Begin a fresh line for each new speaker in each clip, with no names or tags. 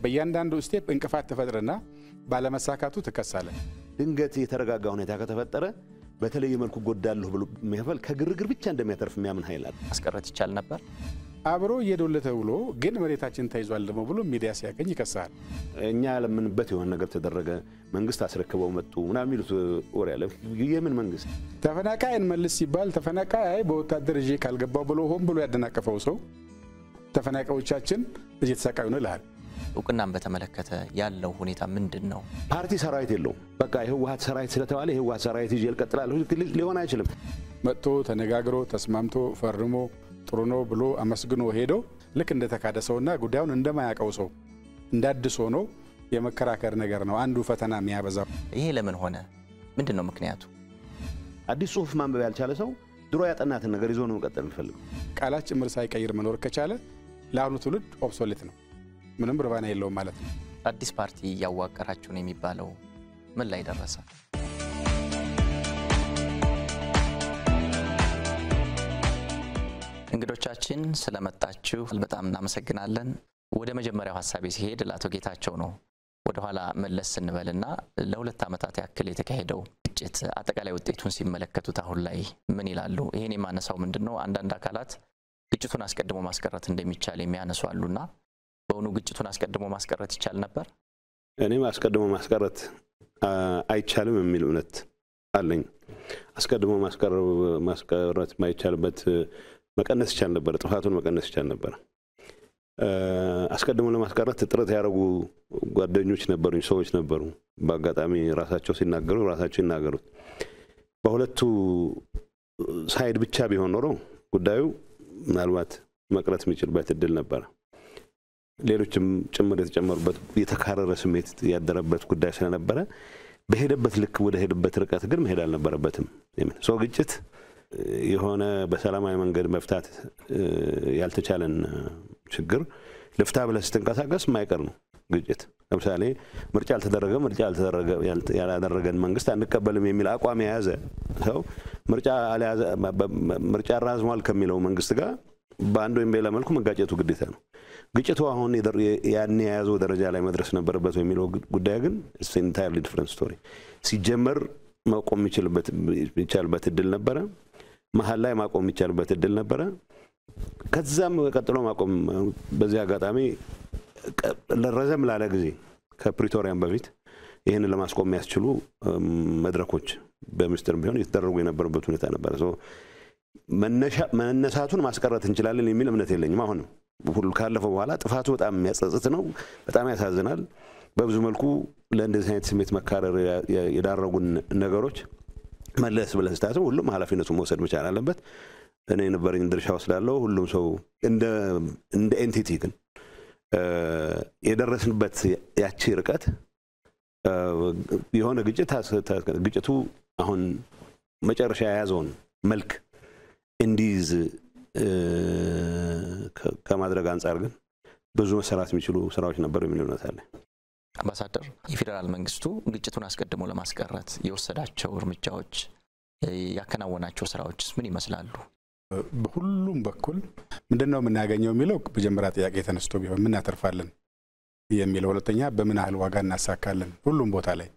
በእያንዳንዱ ስቴፕ እንቅፋት ተፈጥረና ባለመሳካቱ ተከሳለ
ድንገት የተረጋጋ ሁኔታ ከተፈጠረ በተለየ መልኩ ጎዳለሁ ብሎ የሚያፈል ከግርግር ብቻ እንደሚያተርፍ የሚያምን ኃይል አለ
አስቀረት ይቻል ነበር
አብሮ እየዶለተ ብሎ ግን መሬታችን ተይዟል ደሞ ብሎ ሚዲያ ሲያገኝ ይከሳል
እኛ ለምንበት የሆነ ነገር ተደረገ መንግስት አስረክበው መጡ ምናምን ይሉት ወሬ አለ የምን መንግስት
ተፈናቃይን መልስ ሲባል ተፈናቃይ በወታደር እጄ ካልገባው ብሎ ሆን ብሎ ያደናቀፈው ሰው ተፈናቃዮቻችን እየተሰቃዩ ነው ይላል
እውቅናን በተመለከተ ያለው ሁኔታ ምንድነው
ፓርቲ ሰራዊት የለው በቃ የህወሓት ሰራዊት ስለተባለ የህወሓት ሰራዊት ይጀል ቀጥላል ሊሆን አይችልም
መጥቶ ተነጋግሮ ተስማምቶ ፈርሞ ጥሩ ነው ብሎ አመስግኖ ሄዶ ልክ እንደተካደሰውና ጉዳዩን እንደማያቀው ሰው እንዳድሶ ነው የመከራከር ነገር ነው አንዱ ፈተና የሚያበዛው
ይሄ ለምን ሆነ ምንድነው ምክንያቱ
አዲስ ጽሁፍ ማንበብ ያልቻለ ሰው ድሮ ያጠናትን ነገር ይዞ ነው መቀጠል ፈልጎ
ቃላት ጭምር ሳይቀይር መኖር ከቻለ ለአሁኑ ትውልድ ኦብሶሌት ነው ምንም ርባና የለውም ማለት ነው
አዲስ ፓርቲ ያዋቀራችሁ ነው የሚባለው ምን ላይ ደረሰ እንግዶቻችን ስለመጣችሁ በጣም እናመሰግናለን ወደ መጀመሪያው ሐሳቤ ሲሄድ ለአቶ ጌታቸው ነው ወደ ኋላ መለስ እንበልና ለሁለት ዓመታት ያክል የተካሄደው ግጭት አጠቃላይ ውጤቱን ሲመለከቱት አሁን ላይ ምን ይላሉ ይሄን የማነሳው ምንድነው አንዳንድ አካላት ግጭቱን አስቀድሞ ማስቀረት እንደሚቻል የሚያነሱ አሉና በእውኑ ግጭቱን አስቀድሞ ማስቀረት ይቻል ነበር
እኔ አስቀድሞ ማስቀረት አይቻልም የሚል እውነት አለኝ አስቀድሞ ማስቀረት ማይቻልበት መቀነስ ይቻል ነበር ጥፋቱን መቀነስ ይቻል ነበር አስቀድሞ ለማስቀረት ጥረት ያደረጉ ጓደኞች ነበሩኝ ሰዎች ነበሩ በአጋጣሚ ራሳቸው ሲናገሩ ራሳቸው ይናገሩት በሁለቱ ሳይድ ብቻ ቢሆን ኖሮ ጉዳዩ ምናልባት መቅረት የሚችልበት እድል ነበር ሌሎችም ጭምር የተጨመሩበት የተካረረ ስሜት ያደረበት ጉዳይ ስለነበረ በሄደበት ልክ ወደ ሄደበት ርቀት ግን መሄድ አልነበረበትም ሰው ግጭት የሆነ በሰላማዊ መንገድ መፍታት ያልተቻለን ችግር ለፍታ ብለህ ስትንቀሳቀስ ማይቀር ነው ግጭት ለምሳሌ ምርጫ ያላደረገን መንግስት አንቀበልም የሚል አቋም የያዘ ሰው ምርጫ ራዝሟል ከሚለው መንግስት ጋር በአንድ ወይም በሌላ መልኩ መጋጨቱ ግዴታ ነው ግጭቱ አሁን ያን የያዘው ደረጃ ላይ መድረስ ነበረበት የሚለው ጉዳይ ግን it's entirely different story ሲጀመር ማቆም ይችላልበት እድል ነበረ መሐል ላይ ማቆም ይችላልበት እድል ነበረ ከዛም ቀጥሎ ማቆም በዚህ አጋጣሚ ለረዘም ላለ ጊዜ ከፕሪቶሪያም በፊት ይሄን ለማስቆም ያስችሉ መድረኮች በሚኒስትር ቢሆን የተደረጉ የነበረበት ሁኔታ ነበር መነሳቱን ማስቀረት እንችላለን የሚል እምነት የለኝም አሁን ሁሉ ካለፈው በኋላ ጥፋቱ በጣም የሚያጸጽት ነው በጣም ያሳዝናል በብዙ መልኩ ለእንደዚህ አይነት ስሜት መካረር የዳረጉን ነገሮች መለስ ብለን ስታስብ ሁሉም ኃላፊነቱን መውሰድ መቻል አለበት እኔ ነበርኝ ድርሻው ስላለው ሁሉም ሰው እንደ ኤንቲቲ ግን የደረስንበት ያቺ ርቀት የሆነ ግጭቱ አሁን መጨረሻ ያያዘውን መልክ እንዲዝ ከማድረግ አንፃር ግን ብዙ መሰራት የሚችሉ ስራዎች ነበሩ የሚሉነት አለ
አምባሳደር የፌደራል መንግስቱ ግጭቱን አስቀድሞ ለማስቀረት የወሰዳቸው እርምጃዎች ያከናወናቸው ስራዎችስ ምን ይመስላሉ
በሁሉም በኩል ምንድነው የምናገኘው የሚለው በጀመራ ጥያቄ ተነስቶ ቢሆን ምን ያተርፋለን የሚለው ሁለተኛ በምን ያህል ዋጋ እናሳካለን ሁሉም ቦታ ላይ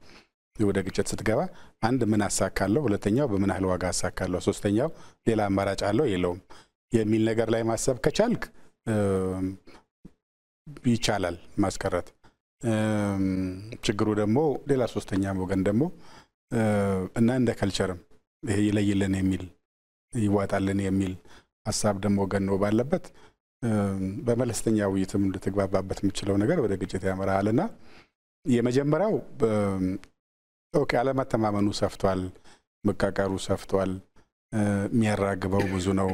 ወደ ግጭት ስትገባ አንድ ምን አሳካለው ሁለተኛው በምን ያህል ዋጋ አሳካለው ሶስተኛው ሌላ አማራጭ አለው የለውም የሚል ነገር ላይ ማሰብ ከቻልክ ይቻላል ማስቀረት ችግሩ ደግሞ ሌላ ሶስተኛ ወገን ደግሞ እና እንደ ካልቸርም ይሄ ይለይልን የሚል ይዋጣልን የሚል ሐሳብ ደግሞ ገኖ ባለበት በመለስተኛ ውይይትም እንድትግባባበት የምችለው ነገር ወደ ግጭት ያመራልና የመጀመሪያው ኦኬ አለመተማመኑ ሰፍቷል መቃቃሩ ሰፍቷል የሚያራግበው ብዙ ነው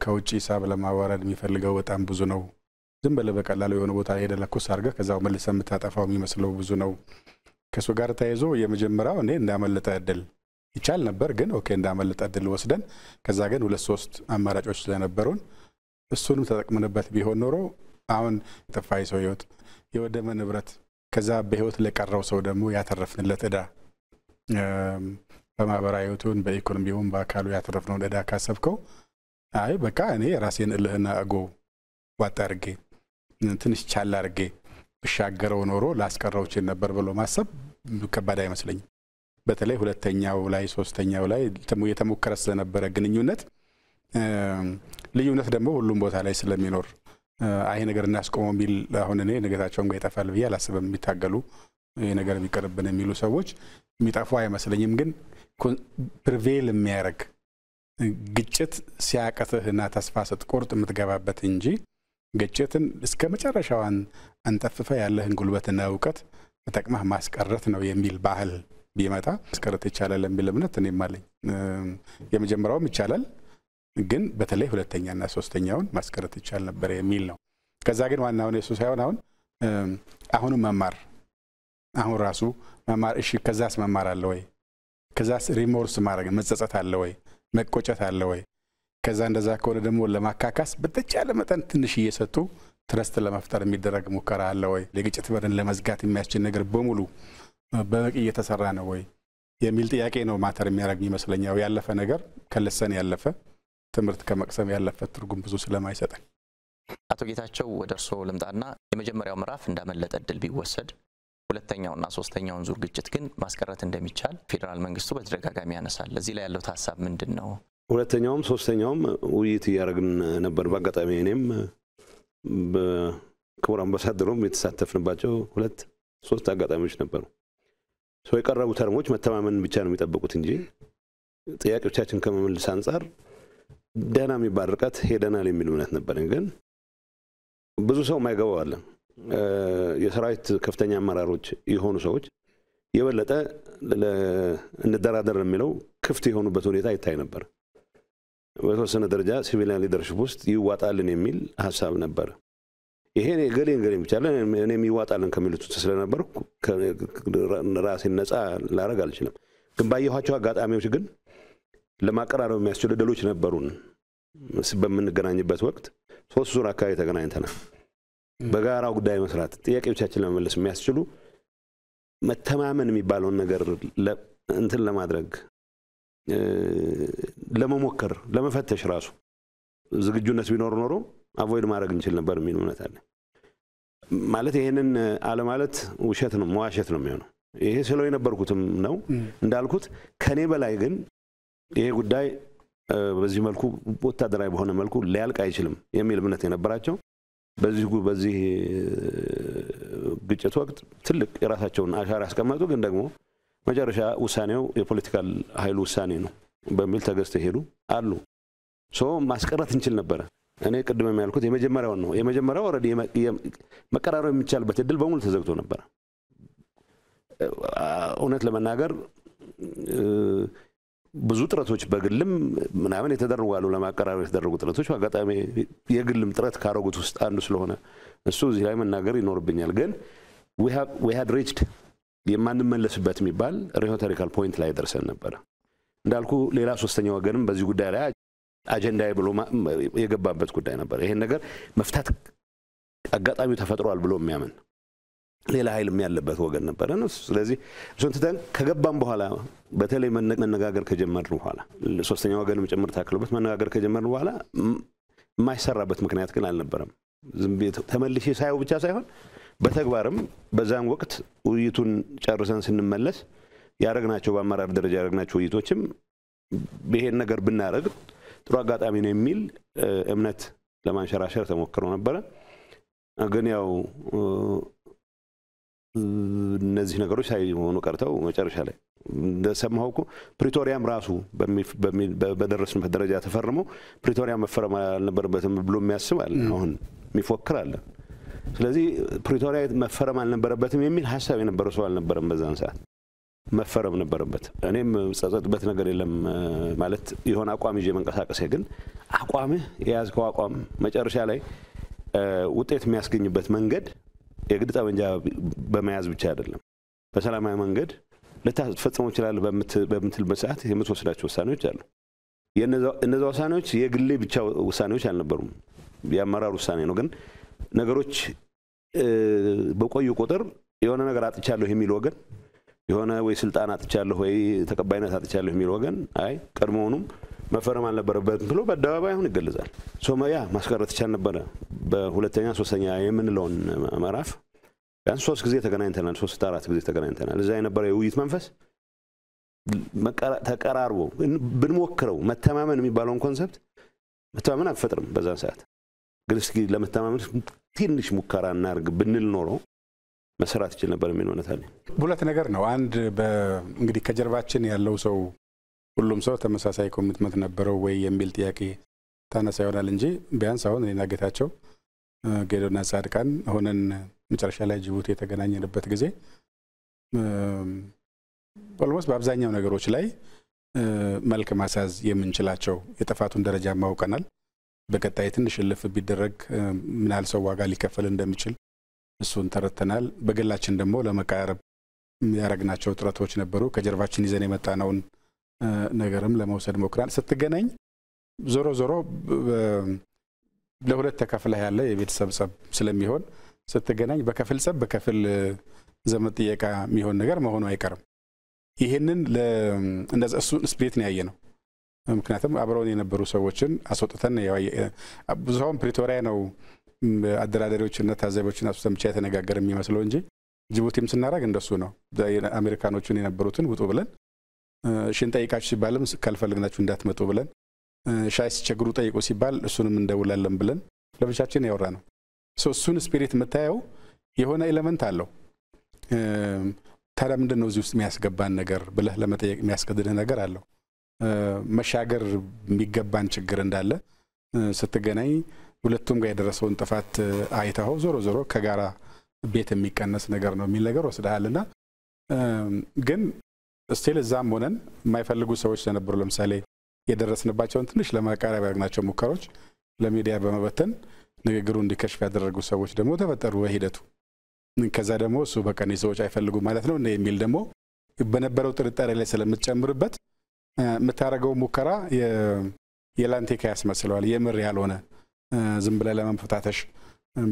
ከውጪ ሂሳብ ለማዋረድ የሚፈልገው በጣም ብዙ ነው ዝም ብለህ በቀላሉ የሆነ ቦታ ሄደ ለኩስ አርገህ ከዛው መልሰህ የምታጠፋው የሚመስለው ብዙ ነው ከሱ ጋር ተያይዞ የመጀመሪያው እኔ እንዳመለጠ እድል ይቻል ነበር ግን ኦኬ እንዳመለጠ እድል ወስደን ከዛ ግን ሁለት ሶስት አማራጮች ስለነበሩን እሱንም ተጠቅመንበት ቢሆን ኖሮ አሁን ተፋይ ሰው ህይወት የወደመ ንብረት ከዛ በህይወት ለቀረው ሰው ደግሞ ያተረፍንለት እዳ በማህበራዊ ህይወቱን በኢኮኖሚውም በአካሉ ያተረፍነው እዳ ካሰብከው አይ በቃ እኔ ራሴን እልህና አጎ ዋጣ አርጌ ትንሽ ቻል አርጌ ሻገረው ኖሮ ላስቀረው ይችል ነበር ብሎ ማሰብ ከባድ አይመስለኝም። በተለይ ሁለተኛው ላይ ሶስተኛው ላይ የተሞከረ ስለነበረ ግንኙነት ልዩነት ደግሞ ሁሉም ቦታ ላይ ስለሚኖር አይ ነገር እናስቆመው የሚል አሁን እኔ ነገታቸውን ጋር ይጠፋል ብዬ አላስብም። የሚታገሉ ይሄ ነገር ቢቀርብን የሚሉ ሰዎች የሚጠፉ አይመስለኝም። ግን ፕሪቬል የሚያደርግ ግጭት ሲያቀትህና ተስፋ ስትቆርጥ የምትገባበት እንጂ ግጭትን እስከ መጨረሻው አንጠፍፈ ያለህን ጉልበትና ዕውቀት ተጠቅመህ ማስቀረት ነው የሚል ባህል ቢመጣ ማስቀረት ይቻላል የሚል እምነት እኔም አለኝ። የመጀመሪያውም ይቻላል፣ ግን በተለይ ሁለተኛና ሶስተኛውን ማስቀረት ይቻል ነበር የሚል ነው። ከዛ ግን ዋናው ነው እሱ ሳይሆን አሁንም መማር አሁን ራሱ መማር እሺ፣ ከዛስ መማር አለ ወይ? ከዛስ ሪሞርስ ማድረግ መጸጸት አለ ወይ? መቆጨት አለ ወይ? ከዛ እንደዛ ከሆነ ደግሞ ለማካካስ በተቻለ መጠን ትንሽ እየሰጡ ትረስት ለመፍጠር የሚደረግ ሙከራ አለ ወይ? ለግጭት በርን ለመዝጋት የሚያስችል ነገር በሙሉ በበቂ እየተሰራ ነው ወይ የሚል ጥያቄ ነው ማተር የሚያደርግ ይመስለኛል። ያለፈ ነገር ከለሰን ያለፈ ትምህርት ከመቅሰም ያለፈ ትርጉም ብዙ ስለማይሰጠን።
አቶ ጌታቸው ወደ እርሶ ልምጣና የመጀመሪያው ምዕራፍ እንዳመለጠ ድል ቢወሰድ ሁለተኛውና ሶስተኛውን ዙር ግጭት ግን ማስቀረት እንደሚቻል ፌደራል መንግስቱ በተደጋጋሚ ያነሳል። ለዚህ ላይ ያለው ሐሳብ ምንድነው?
ሁለተኛውም ሶስተኛውም ውይይት ያደረግን ነበር። በአጋጣሚ እኔም በክቡር አምባሳደሩም የተሳተፍንባቸው 2-3 አጋጣሚዎች ነበሩ። የቀረቡ ተርሞች መተማመን ብቻ ነው የሚጠብቁት እንጂ ጥያቄዎቻችን ከመመለስ አንፃር ደህና የሚባል ርቀት ሄደናል የሚል እምነት ነበር። ግን ብዙ ሰው ማይገባው አለ። የሰራዊት ከፍተኛ አመራሮች የሆኑ ሰዎች የበለጠ እንደራደር የሚለው ክፍት የሆኑበት ሁኔታ ይታይ ነበር። በተወሰነ ደረጃ ሲቪሊያን ሊደርሺፕ ውስጥ ይዋጣልን የሚል ሐሳብ ነበር። ይሄ ገሌን ብቻ እኔም ይዋጣልን ከሚሉት ስለነበር ራሴን ነፃ ላረግ አልችልም። ግን ባየኋቸው አጋጣሚዎች ግን ለማቀራረብ የሚያስችሉ ድሎች ነበሩን። በምንገናኝበት ወቅት 3 ዙር አካባቢ ተገናኝተናል። በጋራው ጉዳይ መስራት ጥያቄዎቻችን ለመመለስ የሚያስችሉ መተማመን የሚባለው ነገር እንትን ለማድረግ ለመሞከር ለመፈተሽ ራሱ ዝግጁነት ቢኖር ኖሮ አቮይድ ማድረግ እንችል ነበር የሚል እምነት አለ። ማለት ይሄንን አለ ማለት ውሸት ነው መዋሸት ነው የሚሆነው። ይሄ ስለ የነበርኩትም ነው እንዳልኩት ከኔ በላይ ግን ይሄ ጉዳይ በዚህ መልኩ ወታደራዊ በሆነ መልኩ ሊያልቅ አይችልም የሚል እምነት የነበራቸው በዚህ ግጭት ወቅት ትልቅ የራሳቸውን አሻራ ያስቀመጡ ግን ደግሞ መጨረሻ ውሳኔው የፖለቲካል ኃይል ውሳኔ ነው በሚል ተገዝተው ሄዱ አሉ። ማስቀረት እንችል ነበር። እኔ ቅድም ያልኩት የመጀመሪያው ነው። የመጀመሪያው ኦሬዲ መቀራረብ የሚቻልበት እድል በሙሉ ተዘግቶ ነበር። እውነት ለመናገር ብዙ ጥረቶች በግልም ምናምን የተደረጉ አሉ። ለማቀራረብ የተደረጉ ጥረቶች አጋጣሚ የግልም ጥረት ካረጉት ውስጥ አንዱ ስለሆነ እሱ እዚህ ላይ መናገር ይኖርብኛል። ግን we had reached የማንመለስበት የሚባል ሪቶሪካል ፖይንት ላይ ደርሰን ነበር። እንዳልኩ ሌላ ሶስተኛ ወገንም በዚህ ጉዳይ ላይ አጀንዳዬ ብሎ የገባበት ጉዳይ ነበር። ይሄን ነገር መፍታት አጋጣሚው ተፈጥሯል ብሎ የሚያምን ሌላ ኃይል የሚያለበት ወገን ነበር። ስለዚህ እሱን ትተን ከገባም በኋላ በተለይ መነጋገር ከጀመርን በኋላ ሶስተኛ ወገንም ጭምር ታክሎበት መነጋገር ከጀመርን በኋላ የማይሰራበት ምክንያት ግን አልነበረም። ዝም ብዬ ተመልሼ ሳይው ብቻ ሳይሆን በተግባርም በዛን ወቅት ውይይቱን ጨርሰን ስንመለስ ያረግናቸው በአመራር ደረጃ ያረግናቸው ውይይቶችም ይሄን ነገር ብናረግ ጥሩ አጋጣሚ ነው የሚል እምነት ለማንሸራሸር ተሞክሮ ነበር። ግን ያው እነዚህ ነገሮች ሳይሆኑ ቀርተው መጨረሻ ላይ እንደሰማሁ እኮ ፕሪቶሪያም ራሱ በደረስንበት ደረጃ ተፈርሞ ፕሪቶሪያ መፈረም አልነበረበትም ብሎ የሚያስብ አለ፣ አሁን የሚፎክር አለ። ስለዚህ ፕሪቶሪያ መፈረም አልነበረበትም የሚል ሐሳብ የነበረው ሰው አልነበረም። በዛን ሰዓት መፈረም ነበረበት። እኔም ጸጸትበት ነገር የለም ማለት የሆነ አቋም ይዤ መንቀሳቀስ። ግን አቋምህ የያዝከው አቋም መጨረሻ ላይ ውጤት የሚያስገኝበት መንገድ የግድ ጠመንጃ በመያዝ ብቻ አይደለም። በሰላማዊ መንገድ ልታስፈጽመው ይችላል በምትልበት ሰዓት የምትወስዳቸው ውሳኔዎች አሉ። የነዛ ውሳኔዎች የግሌ ብቻ ውሳኔዎች አልነበሩም፣ የአመራር ውሳኔ ነው። ግን ነገሮች በቆዩ ቁጥር የሆነ ነገር አጥቻለሁ የሚል ወገን የሆነ ወይ ስልጣን አጥቻለሁ ወይ ተቀባይነት አጥቻለሁ የሚል ወገን አይ ቀድሞውንም መፈረም አልነበረበትም ብሎ በአደባባይ አሁን ይገለጻል። ሶማያ ማስቀረት ይቻል ነበር። በሁለተኛ ሶስተኛ የምንለውን ምዕራፍ ያን 3 ጊዜ ተገናኝተናል 3-4 ጊዜ ተገናኝተናል እዛ የነበረው የውይይት መንፈስ ተቀራርቦ ብንሞክረው መተማመን የሚባለውን ኮንሰፕት መተማመን አፈጥርም በዛ ሰዓት ግን እስኪ ለመተማመን ትንሽ ሙከራ እናርግ ብንል ኖሮ መስራት ይችላል ነበር ምን ሆነታል
ሁለት ነገር ነው አንድ እንግዲህ ከጀርባችን ያለው ሰው ሁሉም ሰው ተመሳሳይ ኮሚትመንት ነበረው ወይ የሚል ጥያቄ ታነሳ ይሆናል እንጂ ቢያንስ አሁን እኔና ጌታቸው ጌዶና ጻድቃን ሆነን መጨረሻ ላይ ጅቡቲ የተገናኘንበት ጊዜ ኦልሞስት በአብዛኛው ነገሮች ላይ መልክ ማሳዝ የምንችላቸው የጥፋቱን ደረጃ ማውቀናል በቀጣይ ትንሽ ልፍ ቢደረግ ምናል ሰው ዋጋ ሊከፈል እንደሚችል እሱን ተረተናል በግላችን ደግሞ ለመቃረብ ያረግናቸው ጥረቶች ነበሩ ከጀርባችን ይዘን የመጣነውን ነገርም ለመውሰድ ሞክራል ስትገናኝ ዞሮ ለሁለት ተከፍለህ ያለ የቤተሰብ ጸብ ስለሚሆን ስትገናኝ በከፍል ጸብ በከፍል ዘመን ጥያቄ የሚሆን ነገር መሆኑ አይቀርም ይሄንን እንደዛ እሱን ስፕሪት ነው ያየነው ምክንያቱም አብረውን የነበሩ ሰዎችን አስወጥተን ብዙውን ፕሪቶሪያ ነው አደራዳሪዎችና ታዛቢዎችን አስወጥተን የተነጋገረ የሚመስለው እንጂ ጅቡቲም ስናረግ እንደሱ ነው አሜሪካኖቹን የነበሩትን ውጡ ብለን ሽንጠይቃችሁ ሲባልም ካልፈልግናችሁ እንዳትመጡ ብለን ሻይ ሲቸግሩ ጠይቁ ሲባል እሱንም እንደውላለን ብለን ለብቻችን ያወራነው እሱን ስፒሪት መታየው የሆነ ኤሌመንት አለው ታዲያ ምንድነው እዚህ ውስጥ የሚያስገባን ነገር ብለህ ለመጠየቅ የሚያስገድድህ ነገር አለው መሻገር የሚገባን ችግር እንዳለ ስትገናኝ ሁለቱም ጋር የደረሰውን ጥፋት አይታው ዞሮ ከጋራ ቤት የሚቀነስ ነገር ነው የሚል ነገር ወስደሃልና ግን ስቲል እዛም ሆነን የማይፈልጉ ሰዎች ተነበሩ ለምሳሌ የደረስንባቸውን ትንሽ ለማቃረብ ያግናቸው ሙከሮች ለሚዲያ በመበተን ንግግሩ እንዲከሽፍ ያደረጉ ሰዎች ደግሞ ተፈጠሩ በሂደቱ ከዛ ደግሞ እሱ በቀን ሰዎች አይፈልጉ ማለት ነው እንደ የሚል ደግሞ በነበረው ጥርጣሬ ላይ ስለምትጨምርበት መታረገው ሙከራ የላንቴካ ያስመስለዋል የምር ያልሆነ ዝም ብለ ለመፈታተሽ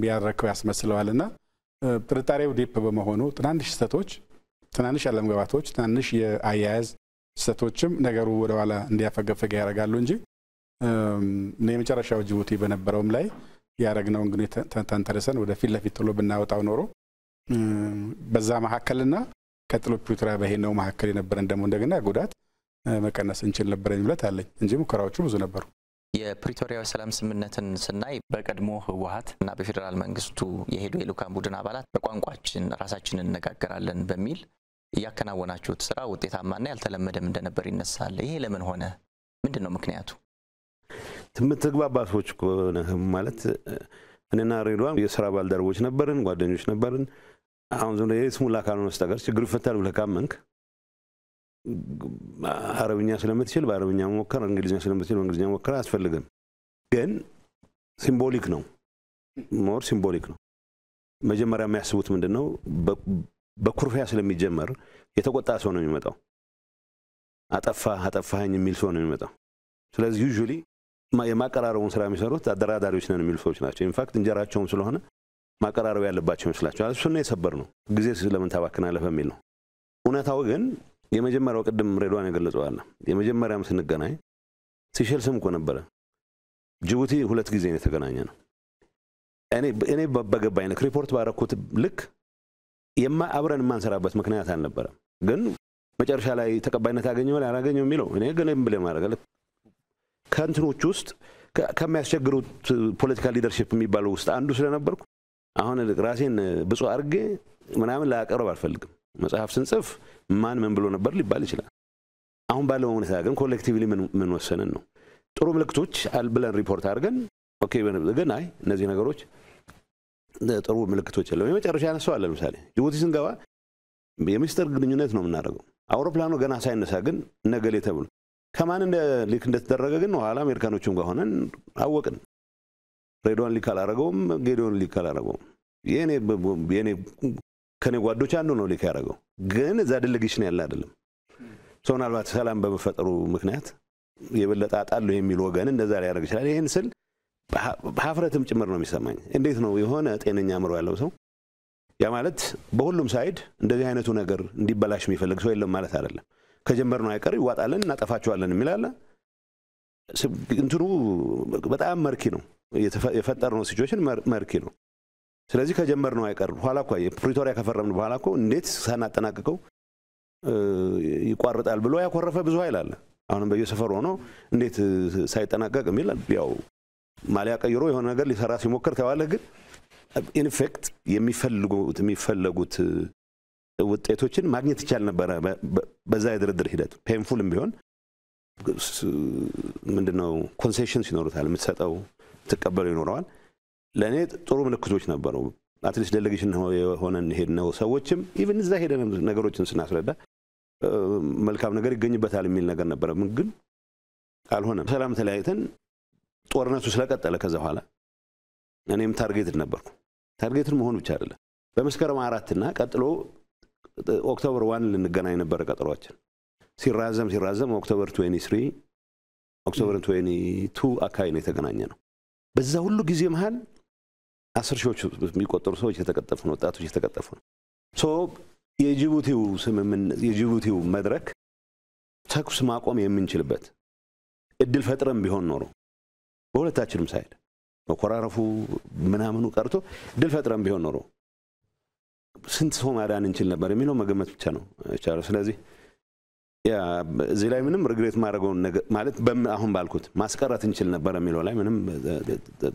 ቢያረከው ያስመስለዋልና ጥርጣሬው ዲፕ በመሆኑ ትናንሽ ስህተቶች ትናንሽ አለመግባባቶች ትናንሽ የአያያዝ ስህተቶችም ነገሩ ወደ ኋላ እንዲያፈገፈገ ያረጋሉ እንጂ የመጨረሻው ጅቡቲ በነበረውም ላይ ያረግነው እንግዲህ ተንተረሰን ወደ ፊት ለፊት ተሎ ብናወጣው ኖሮ በዛ መሐከልና ከጥሎ ፕሪቶሪያ በሄነው መሐከል የነበረን ደግሞ እንደገና ጉዳት መቀነስ እንችል ነበርኝ ብለት አለኝ እንጂ ሙከራዎቹ ብዙ ነበሩ
የፕሪቶሪያው ሰላም ስምምነትን ስናይ በቀድሞ ህወሓት እና በፌደራል መንግስቱ የሄዱ የልኡካን ቡድን አባላት በቋንቋችን ራሳችንን እንነጋገራለን በሚል ያከናወናችሁት ስራ ውጤታማና ያልተለመደም እንደነበር ይነሳል ይሄ ለምን ሆነ ምንድነው ምክንያቱ
ትምትግባባቶች ማለት እኔና ሬድዋን የሥራ ባልደረቦች ነበርን ጓደኞች ነበርን አሁን ዘንድ የስሙላ ካልሆነ በስተቀር ችግሩ ይፈታል ብለህ ካመንክ አረብኛ ስለምትችል በአረብኛ ሞከር እንግሊዝኛ ስለምትችል በእንግሊዝኛ ሞከር አያስፈልግም ግን ሲምቦሊክ ነው ሞር ሲምቦሊክ ነው መጀመሪያ የሚያስቡት ምንድነው በኩርፊያ ስለሚጀመር የተቆጣ ሰው ነው የሚመጣው አጠፋኝ የሚል ሰው ነው የሚመጣው ስለዚህ ዩዥሊ የማቀራረቡን ስራ የሚሰሩት አደራዳሪዎች ነን የሚሉ ሰዎች ናቸው ኢንፋክት እንጀራቸውም ስለሆነ ማቀራረብ ያለባቸው ይመስላቸዋል እሱ ነው የሰበር ነው ጊዜ ስለምን ታባክናለህ በሚል ነው እውነታው ግን የመጀመሪያው ቅድም ሬድዋን የገለጸዋል የመጀመሪያም ስንገናኝ ሲሸልስም እኮ ነበር ጅቡቲ 2 ጊዜ ነው የተገናኘ ነው እኔ በገባኝ ሪፖርት ባረኩት ልክ አብረን ማንሰራበት ምክንያት አልነበረም ግን መጨረሻ ላይ ተቀባይነት ያገኘው ላይ አላገኘው የሚለው እኔ ግን ብለ ማረጋለ ካንትሮች ውስጥ ከሚያስቸግሩት ፖለቲካል ሊደርሺፕ የሚባለው ውስጥ አንዱ ስለነበርኩ አሁን ራሴን ብፁ አርጌ ምናምን ላቀርብ አልፈልግም መጽሐፍ ስንጽፍ ማን ምን ብሎ ነበር ሊባል ይችላል አሁን ባለው ሁኔታ ግን ኮሌክቲቭሊ ምን ወሰነን ነው ጥሩ ምልክቶች አልብለን ሪፖርት አድርገን ኦኬ ግን አይ እነዚህ ነገሮች ጥሩ ምልክቶች አለው የመጨረሻ ያነሳው አለ ለምሳሌ ጅቡቲ ስንገባ የሚስተር ግንኙነት ነው የምናደርገው አውሮፕላኑ ገና ሳይነሳ ግን ነገሌ ተብሎ ከማን ሊክ እንደተደረገ ግን ኋላ አሜሪካኖቹም ጋር ሆነን አወቅን ሬድዋን ሊክ አላረገውም ጌዶን ሊክ አላረገውም የኔ ከኔ ጓዶች አንዱ ነው ሊክ ያረገው ግን እዛ ዲሌጌሽን ያለ አይደለም ሶናልባት ሰላም በመፈጠሩ ምክንያት የበለጠ አጣሉ የሚል ወገን እንደዛ ላይ ያረግ ይችላል ይሄን ስል በሀፍረትም ጭምር ነው የሚሰማኝ እንዴት ነው የሆነ ጤነኛ አእምሮ ያለው ሰው ያ ማለት በሁሉም ሳይድ እንደዚህ አይነቱ ነገር እንዲበላሽ የሚፈልግ ሰው የለም ማለት አይደለም ከጀመርነው አይቀር ይዋጣለን እናጠፋቸዋለን የሚላለ እንትኑ በጣም መርኪ ነው የፈጠርነው ሲቹዌሽን መርኪ ነው ስለዚህ ከጀመርነው አይቀር ኋላ እኮ የፕሪቶሪያ ከፈረምን በኋላ እኮ እንዴት ሳናጠናቅቀው ይቋርጣል ብሎ ያኮረፈ ብዙ ኃይል አለ። አሁንም በየሰፈሩ ሆኖ እንዴት ሳይጠናቀቅ የሚል ያው ማሊያ ቀይሮ የሆነ ነገር ሊሰራ ሲሞክር ታዋለህ። ግን ኢን ኢፌክት የሚፈልጉት ውጤቶችን ማግኘት ይቻል ነበር በዛ የድርድር ሂደት። ፔንፉልም ቢሆን ምንድነው ኮንሴሽንስ ይኖሩታል፣ የምትሰጠው ተቀበለው ይኖራል። ለኔ ጥሩ ምልክቶች ነበሩ። አትሊስት ዴሌጌሽን ሆነን ሄድነው ሰዎችም ኢቭን እዛ ሄደን ነገሮችን ስናስረዳ መልካም ነገር ይገኝበታል የሚል ነገር ነበር። ግን አልሆነም። ሰላም ተለያይተን ጦርነቱ ስለቀጠለ ከዛ በኋላ እኔም ታርጌትድ ነበርኩ። ታርጌትድ መሆን ብቻ አይደለም። በመስከረም 4 እና ቀጥሎ ኦክቶበር 1 ልንገናኝ ነበር ቀጠሯችን። ሲራዘም ኦክቶበር 23 ኦክቶበር 22 አካባቢ ነው የተገናኘ ነው። በዛ ሁሉ ጊዜ መሃል 10 ሺዎች የሚቆጠሩ ሰዎች የተቀጠፉ ነው፣ ወጣቶች የተቀጠፉ ነው። ሶ የጅቡቲው መድረክ ተኩስ ማቆም የምንችልበት እድል ፈጥረን ቢሆን ኖሮ በሁለታችንም ሳይድ መቆራረፉ ምናምኑ ቀርቶ እድል ፈጥረን ቢሆን ኖሮ ስንት ሰው ማዳን እንችል ነበር የሚለው መገመት ብቻ ነው ይቻላል። ስለዚህ ያ እዚህ ላይ ምንም ሪግሬት ማድረገው ነገር ማለት አሁን ባልኩት ማስቀረት እንችል ነበር የሚለው ላይ ምንም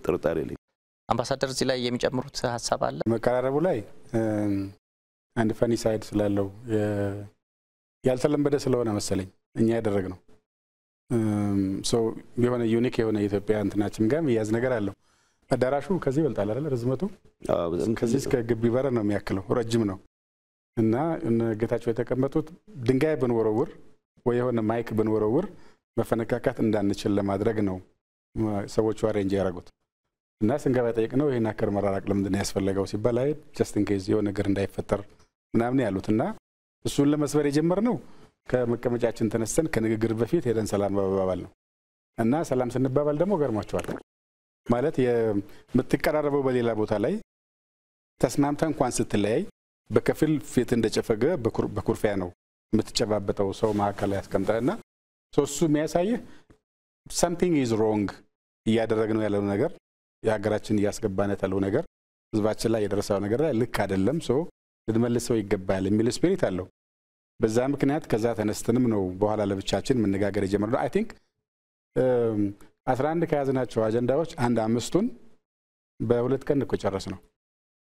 ጥርጣሬ የለኝም።
አምባሳደር እዚህ ላይ የሚጨምሩት ሐሳብ አለ?
መቀራረቡ ላይ አንድ ፈኒ ሳይድ ስላለው ያልተለመደ ስለሆነ መሰለኝ እኛ ያደረግነው ሶ የሆነ ዩኒክ የሆነ ኢትዮጵያ እንትናችን ጋር ያዝ ነገር አለው። አዳራሹ ከዚህ ይበልጣል አይደል? ርዝመቱ ከዚህ እስከ ግቢ በር ነው የሚያክለው፣ ረጅም ነው። እና ጌታቸው የተቀመጡት ድንጋይ ብንወረውር ወይ የሆነ ማይክ ብንወረውር መፈነካካት እንዳንችል ለማድረግ ነው ሰዎቹ አሬንጅ ያደረጉት። እና ስንገባ ጠይቅነው ይሄን አከር መራራቅ ለምንድን ነው ያስፈልገው ሲባል አይ ጀስት ኢን ኬዝ የሆነ ነገር እንዳይፈጠር ምናምን ያሉትና እሱን ለመስበር የጀመርነው ከመቀመጫችን ተነስተን ከንግግር በፊት ሄደን ሰላም ባባባል ነው። እና ሰላም ስንባባል ደግሞ ገርማቸዋል ማለት የምትቀራረበው በሌላ ቦታ ላይ ተስማምተን እንኳን ስትለያይ በከፊል ፊት እንደጨፈገ በኩርፊያ ነው የምትጨባበጠው ሰው ማከለ ያስቀምጣልና ሶሱ የሚያሳየው something is wrong እያደረግነው ያለው ነገር የሀገራችን እያስገባነት ያለው ነገር ህዝባችን ላይ የደረሰው ነገር ላይ ልክ አይደለም ሶ ልንመልሰው ይገባል የሚል ስፒሪት አለው። በዛ ምክንያት ከዛ ተነስተንም ነው በኋላ ለብቻችን መነጋገር የጀመርነው። አይ ቲንክ 11 ከያዝናቸው አጀንዳዎች አንድ 5ቱን በሁለት ቀን እኮ ጨረስነው።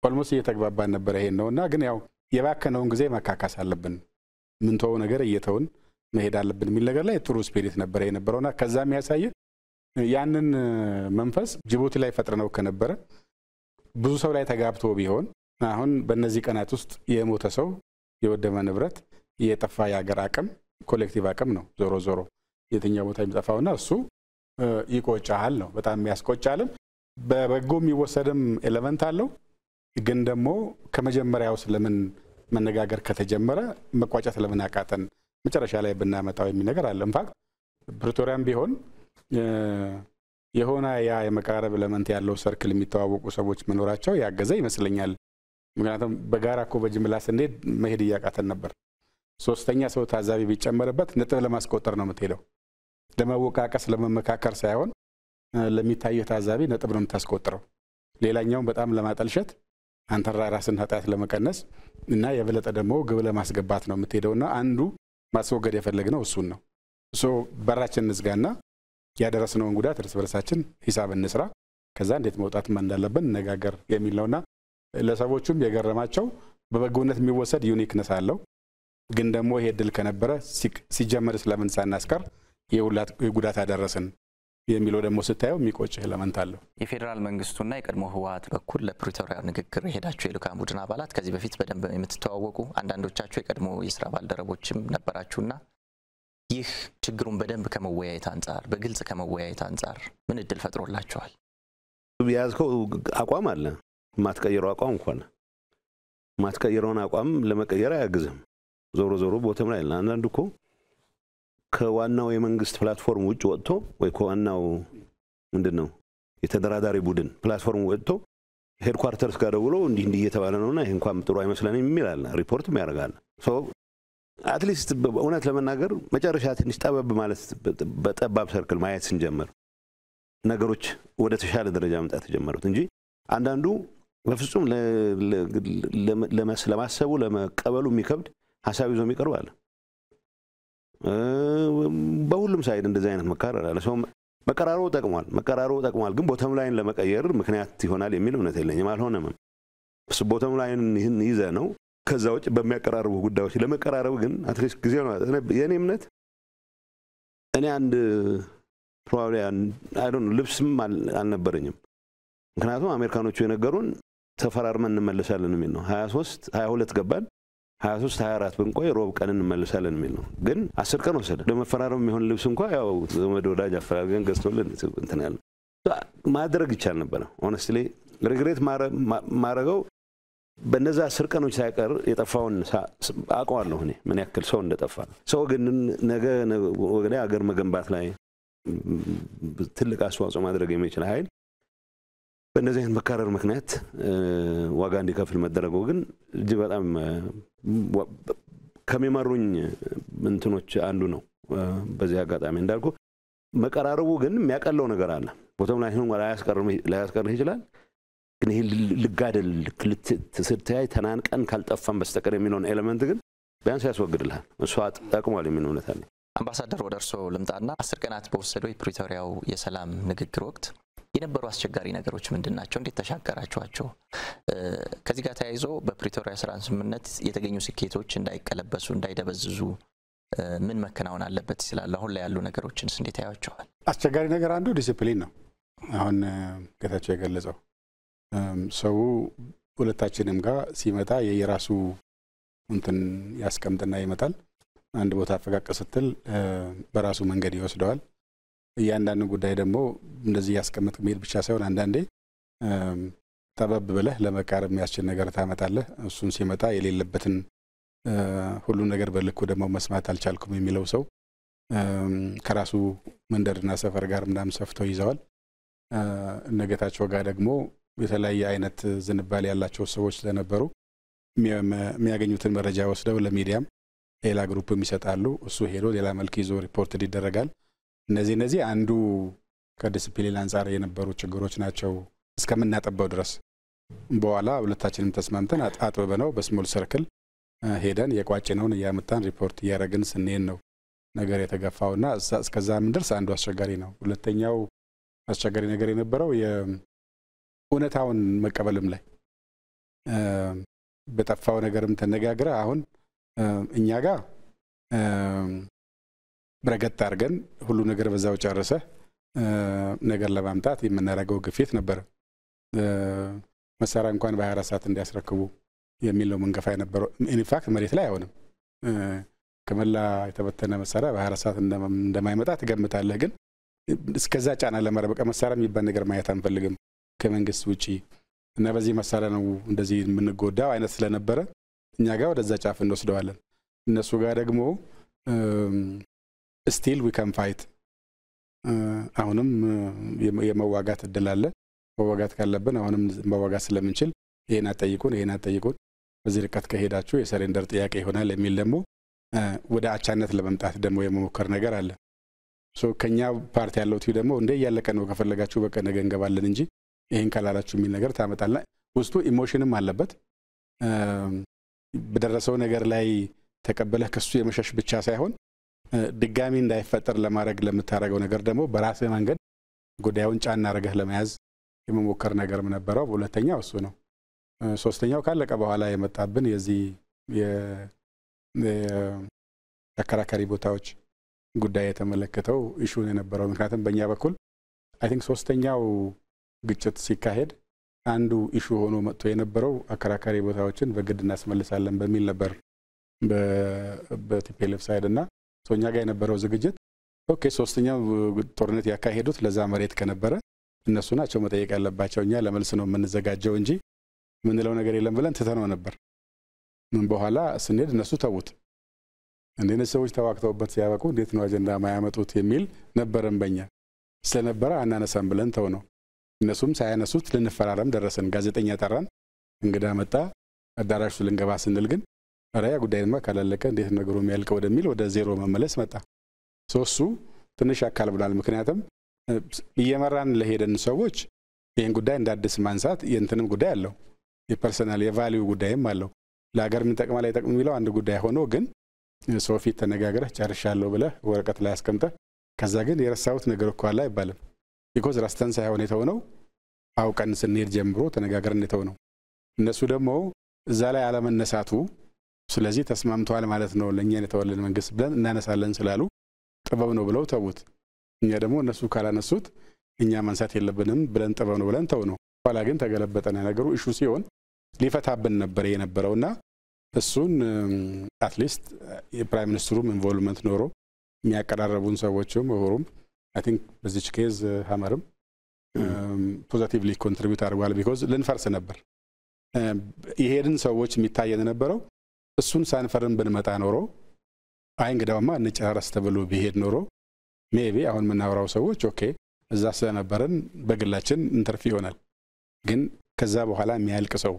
ኦልሞስት እየተግባባን ነበር ይሄን ነውና ግን ያው የባከነውን ጊዜ ማካካስ አለብን ምን ተው ነገር እየተውን መሄድ አለብን የሚል ነገር ላይ ጥሩ ስፒሪት ነበር የነበረውና ከዛ የሚያሳይ ያንን መንፈስ ጅቡቲ ላይ ፈጥረነው ከነበረ ብዙ ሰው ላይ ተጋብቶ ቢሆን አሁን በእነዚህ ቀናት ውስጥ የሞተ ሰው የወደመ ንብረት የጠፋ የሀገር አቅም ኮሌክቲቭ አቅም ነው ዞሮ የትኛው ቦታ የሚጠፋውና እሱ ይቆጫል ነው በጣም የሚያስቆጫልም በበጎ የሚወሰድም ኤሌመንት አለው። ግን ደግሞ ከመጀመሪያው ስለምን መነጋገር ከተጀመረ መቋጫት ለምን አቃተን መጨረሻ ላይ ብናመጣው የሚል ነገር አለ። ኢንፋክት ፕሪቶሪያም ቢሆን የሆነ ያ የመቀራረብ ኤሌመንት ያለው ሰርክል የሚተዋወቁ ሰዎች መኖራቸው ያገዘ ይመስለኛል። ምክንያቱም በጋራ እኮ በጅምላ ስንሄድ መሄድ እያቃተን ነበር። ሶስተኛ ሰው ታዛቢ ቢጨመርበት ነጥብ ለማስቆጠር ነው የምትሄደው። ለመወቃቀስ ለመመካከር ሳይሆን ለሚታየው ታዛቢ ነጥብ ነው የምታስቆጥረው። ሌላኛውን በጣም ለማጠልሸት አንተ ራስን ኃጢአት ለመቀነስ እና የበለጠ ደግሞ ግብ ለማስገባት ነው የምትሄደውና አንዱ ማስወገድ የፈለግነው እሱን ነው። ሶ በራችን እንዝጋና ያደረስነውን ጉዳት እርስ በርሳችን ሂሳብ እንስራ ከዛ እንዴት መውጣት እንዳለብን ነጋገር የሚል ነውና ለሰዎቹም የገረማቸው በበጎነት የሚወሰድ ዩኒክነስ አለው። ግን ደግሞ ይሄ ድል ከነበረ ሲጀመር ስለምን ሳናስቀር የጉዳት አደረሰን የሚለው ደግሞ ስታየው የሚቆጭ ኤሌመንት አለው።
የፌደራል መንግስቱና የቀድሞ ህወሓት በኩል ለፕሪቶሪያ ንግግር ሄዳችሁ የልኡካን ቡድን አባላት ከዚህ በፊት በደንብ የምትተዋወቁ አንዳንዶቻችሁ የቀድሞ የሥራ ባልደረቦችም ነበራችሁና ይህ ችግሩን በደንብ ከመወያየት አንፃር በግልጽ ከመወያየት አንፃር ምን እድል ፈጥሮላችኋል?
ያዝከው አቋም አለ ማትቀየረው አቋም እንኳን ማትቀየረውን አቋም ለመቀየር አያግዝም። ዞሮ ቦተም ላይ አንዳንዱ እኮ ከዋናው የመንግስት ፕላትፎርም ውጭ ወጥቶ ወይ ከዋናው ምንድነው የተደራዳሪ ቡድን ፕላትፎርም ወጥቶ ሄድኳርተርስ ጋር ደውሎ እንዲህ እየተባለ ነውና ይሄ እንኳን ጥሩ አይመስለንም የሚላል ሪፖርትም ያደርጋል። ሶ አትሊስት እውነት ለመናገር መጨረሻ ትንሽ ጠበብ ማለት በጠባብ ሰርክል ማየት ስንጀምር ነገሮች ወደ ተሻለ ደረጃ መምጣት ጀመሩት እንጂ አንዳንዱ በፍጹም ለማሰቡ ለመቀበሉ የሚከብድ ሐሳብ ይዞ የሚቀርብ አለ። በሁሉም ሳይድ እንደዚህ አይነት መካረር አለ። ሰው መቀራረቡ ጠቅሟል፣ ግን ቦተም ላይን ለመቀየር ምክንያት ይሆናል የሚል እምነት የለኝም። አልሆነም። ቦተም ላይን ይህን ይዘ ነው ከዛ ውጭ በሚያቀራርቡ ጉዳዮች ለመቀራረብ ግን አትሊስት ጊዜ ነው። የኔ እምነት እኔ አንድ ፕሮባብሊ አይ ዶንት ኖ ልብስም አልነበረኝም። ምክንያቱም አሜሪካኖቹ የነገሩን ተፈራርመን እንመለሳለን የሚል ነው። 23 22 ገባን 23 24 ብንቆይ ሮብ ቀን እንመለሳለን የሚል ነው። ግን 10 ቀን ወሰደ። ለመፈራረም የሚሆን ልብስ እንኳን ያው ዘመድ ወዳጅ አፈራርገን ገዝቶልን እንትን ያለ ማድረግ ይቻል ነበር። ሆነስትሊ ሪግሬት ማረገው በነዛ 10 ቀኖች ሳይቀር የጠፋውን አውቀዋለሁ እኔ ምን ያክል ሰው እንደጠፋ። ሰው ግን ነገ ወገኔ ሀገር መገንባት ላይ ትልቅ አስተዋጽኦ ማድረግ የሚችል ኃይል በእነዚህ አይነት መካረር ምክንያት ዋጋ እንዲከፍል መደረጉ ግን እጅግ በጣም ከሚመሩኝ እንትኖች አንዱ ነው። በዚህ አጋጣሚ እንዳልኩ መቀራረቡ ግን የሚያቀለው ነገር አለ። ቦታው ላይ ሆኖ ላያስቀር ይችላል። ግን ይሄ ልጋደል ትስርታይ ተናንቀን ካልጠፋን በስተቀር የሚለውን ኤሌመንት ግን ቢያንስ ያስወግድልሃል። እሱ አጥቅሟል የሚል እምነት አለ።
አምባሳደር ወደ እርሶ ልምጣና 10 ቀናት በወሰደው የፕሪቶሪያው የሰላም ንግግር ወቅት የነበሩ አስቸጋሪ ነገሮች ምንድናቸው? እንዴት ተሻገራችኋቸው? ከዚህ ጋር ተያይዞ በፕሪቶሪያ ሰላም ስምምነት የተገኙ ስኬቶች እንዳይቀለበሱ እንዳይደበዝዙ ምን መከናወን አለበት ይላል? አሁን ላይ ያሉ ነገሮችንስ እንዴት ያያቸዋል?
አስቸጋሪ ነገር አንዱ ዲሲፕሊን ነው። አሁን ጌታቸው የገለጸው ሰው ሁለታችንም ጋር ሲመጣ የየራሱ እንትን ያስቀምጥና ይመጣል። አንድ ቦታ አፈቃቀ ስትል በራሱ መንገድ ይወስደዋል። እያንዳንዱ ጉዳይ ደግሞ እንደዚህ ያስቀምጥ መሄድ ብቻ ሳይሆን አንዳንዴ ጠበብ ብለህ ለመቃረብ የሚያስችል ነገር ታመጣለህ። እሱን ሲመጣ የሌለበትን ሁሉ ነገር በልኩ ደግሞ መስማት አልቻልኩም የሚለው ሰው ከራሱ መንደርና ሰፈር ጋር ምናምን ሰፍተው ይዘዋል። ነገታቸው ጋር ደግሞ የተለያየ አይነት ዝንባሌ ያላቸው ሰዎች ስለነበሩ የሚያገኙትን መረጃ ወስደው ለሚዲያም ሌላ ግሩፕም ይሰጣሉ። እሱ ሄዶ ሌላ መልክ ይዞ ሪፖርት ይደረጋል። እነዚህ አንዱ ከዲሲፕሊን አንፃር የነበሩ ችግሮች ናቸው እስከምናጠባው ድረስ። በኋላ ሁለታችንም ተስማምተን አጥበበነው በስሞል ሰርክል ሄደን የቋጭነውን ያመጣን ሪፖርት ያረግን ስንሄድ ነው ነገር የተገፋውና እስከዛ ምን ድረስ አንዱ አስቸጋሪ ነው። ሁለተኛው አስቸጋሪ ነገር የነበረው የኡነታውን መቀበልም ላይ በጠፋው ነገርም ተነጋግረ አሁን እኛ ጋር ብረገት አድርገን ሁሉ ነገር በዛው ጨርሰ ነገር ለማምጣት የምናደርገው ግፊት ነበር። መሳሪያ እንኳን በ24 ሰዓት እንዲያስረክቡ የሚል ነው መንገፋ የነበረው። ኢንፋክት መሬት ላይ አይሆንም። ከመላ የተበተነ መሳሪያ በ24 ሰዓት እንደማይመጣ ትገምታለህ። ግን እስከዛ ጫና ለማረበቀ መሳሪያ የሚባል ነገር ማየት አንፈልግም ከመንግስት ውጪ እና በዚህ መሳሪያ ነው እንደዚህ የምንጎዳው አይነት ስለነበረ እኛ ጋር ወደዛ ጫፍ እንወስደዋለን። እነሱ ጋር ደግሞ still we can fight አሁንም የመዋጋት እድል አለ። መዋጋት ካለብን አሁንም መዋጋት ስለምንችል ይሄን አጠይቁን በዚህ ርቀት ከሄዳችሁ የሰሬንደር ጥያቄ ይሆናል የሚል ደግሞ ወደ አቻነት ለመምጣት ደግሞ የመሞከር ነገር አለ። ከኛ ፓርቲ ያለው ቲዩ ደግሞ እንደ ያለቀ ነው ከፈለጋችሁ በቃ ነገ እንገባለን እንጂ ይሄን ካላላችሁ የሚል ነገር ታመጣልና ውስጡ ኢሞሽንም አለበት። በደረሰው ነገር ላይ ተቀበለህ ከሱ የመሸሽ ብቻ ሳይሆን ድጋሚ እንዳይፈጠር ለማድረግ ለምታረገው ነገር ደግሞ በራስ መንገድ ጉዳዩን ጫና አረጋህ ለመያዝ የመሞከር ነገርም ነበረው። ሁለተኛው እሱ ነው። ሶስተኛው ካለቀ በኋላ የመጣብን የዚህ የአከራካሪ ቦታዎች ጉዳይ የተመለከተው ኢሹ የነበረው። ምክንያቱም በእኛ በኩል አይ ቲንክ ሶስተኛው ግጭት ሲካሄድ አንዱ ኢሹ ሆኖ መጥቶ የነበረው አከራካሪ ቦታዎችን በግድ እናስመልሳለን በሚል ነበር በቲፒኤልኤፍ ሳይድ እና ሶኛ ጋር የነበረው ዝግጅት ኦኬ ሶስተኛው ጦርነት ያካሄዱት ለዛ መሬት ከነበረ እነሱ ናቸው መጠየቅ ያለባቸው። እኛ ለመልስ ነው የምንዘጋጀው እንጂ ምንለው ነገር የለም ብለን ትተነው ነበር። ምን በኋላ ስንሄድ እነሱ ተውት። እንደነ ሰዎች ተዋክተውበት ሲያበቁ እንዴት ነው አጀንዳ ማያመጡት የሚል ነበርም በእኛ ስለነበረ አናነሳም ብለን ተው ነው። እነሱም ሳያነሱት ልንፈራረም ደረሰን። ጋዜጠኛ ጠራን፣ እንግዳ መጣ፣ አዳራሹ ልንገባ ስንል ግን አራያ ጉዳይማ ካላለቀ እንዴት ነገሩ የሚያልቀው ወደሚል ወደ ዜሮ መመለስ መጣ። ሶሱ ትንሽ አካል ብሏል። ምክንያቱም እየመራን ለሄደን ሰዎች ይሄን ጉዳይ እንዳድስ ማንሳት የእንትንም ጉዳይ አለው። የፐርሰናል የቫልዩ ጉዳይም አለው። ለሀገር ምን ይጠቅማል አይጠቅም የሚለው አንድ ጉዳይ ሆኖ ግን ሰው ፊት ተነጋግረህ ጨርሻለሁ ብለህ ወረቀት ላይ አስቀምጠህ ከዛ ግን የረሳሁት ነገር እኮ አለ አይባልም። ቢኮዝ ረስተን ሳይሆን የተውነው አውቀን ስንሄድ ጀምሮ ተነጋግረን የተውነው። እነሱ ደግሞ እዛ ላይ አለመነሳቱ ስለዚህ ተስማምተዋል ማለት ነው ለኛ የተወለን መንግስት ብለን እናነሳለን ስላሉ ጥበብ ነው ብለው ተውት። እኛ ደግሞ እነሱ ካላነሱት እኛ ማንሳት የለብንም ብለን ጥበብ ነው ብለን ተውነው። ኋላ ግን ተገለበጠና ነገሩ ኢሹ ሲሆን ሊፈታብን ነበር የነበረውና እሱን አትሊስት የፕራይም ሚኒስትሩም ኢንቮልቭመንት ኖሮ የሚያቀራረቡን ሰዎችም ወሩም አይ ቲንክ በዚች ኬዝ ሀመርም ፖዚቲቭሊ ኮንትሪቢዩት አድርጓል። ቢኮዝ ልንፈርስ ነበር ይሄድን ሰዎች የሚታየን ነበረው እሱን ሳንፈርም ብንመጣ ኖሮ አይ እንግዳውማ እንጨራረስ ተብሎ ቢሄድ ኖሮ ሜቢ አሁን የምናወራው ሰዎች ኦኬ እዛ ስለነበረን በግላችን ኢንተርፊ ይሆናል። ግን ከዛ በኋላ የሚያልቅ ሰው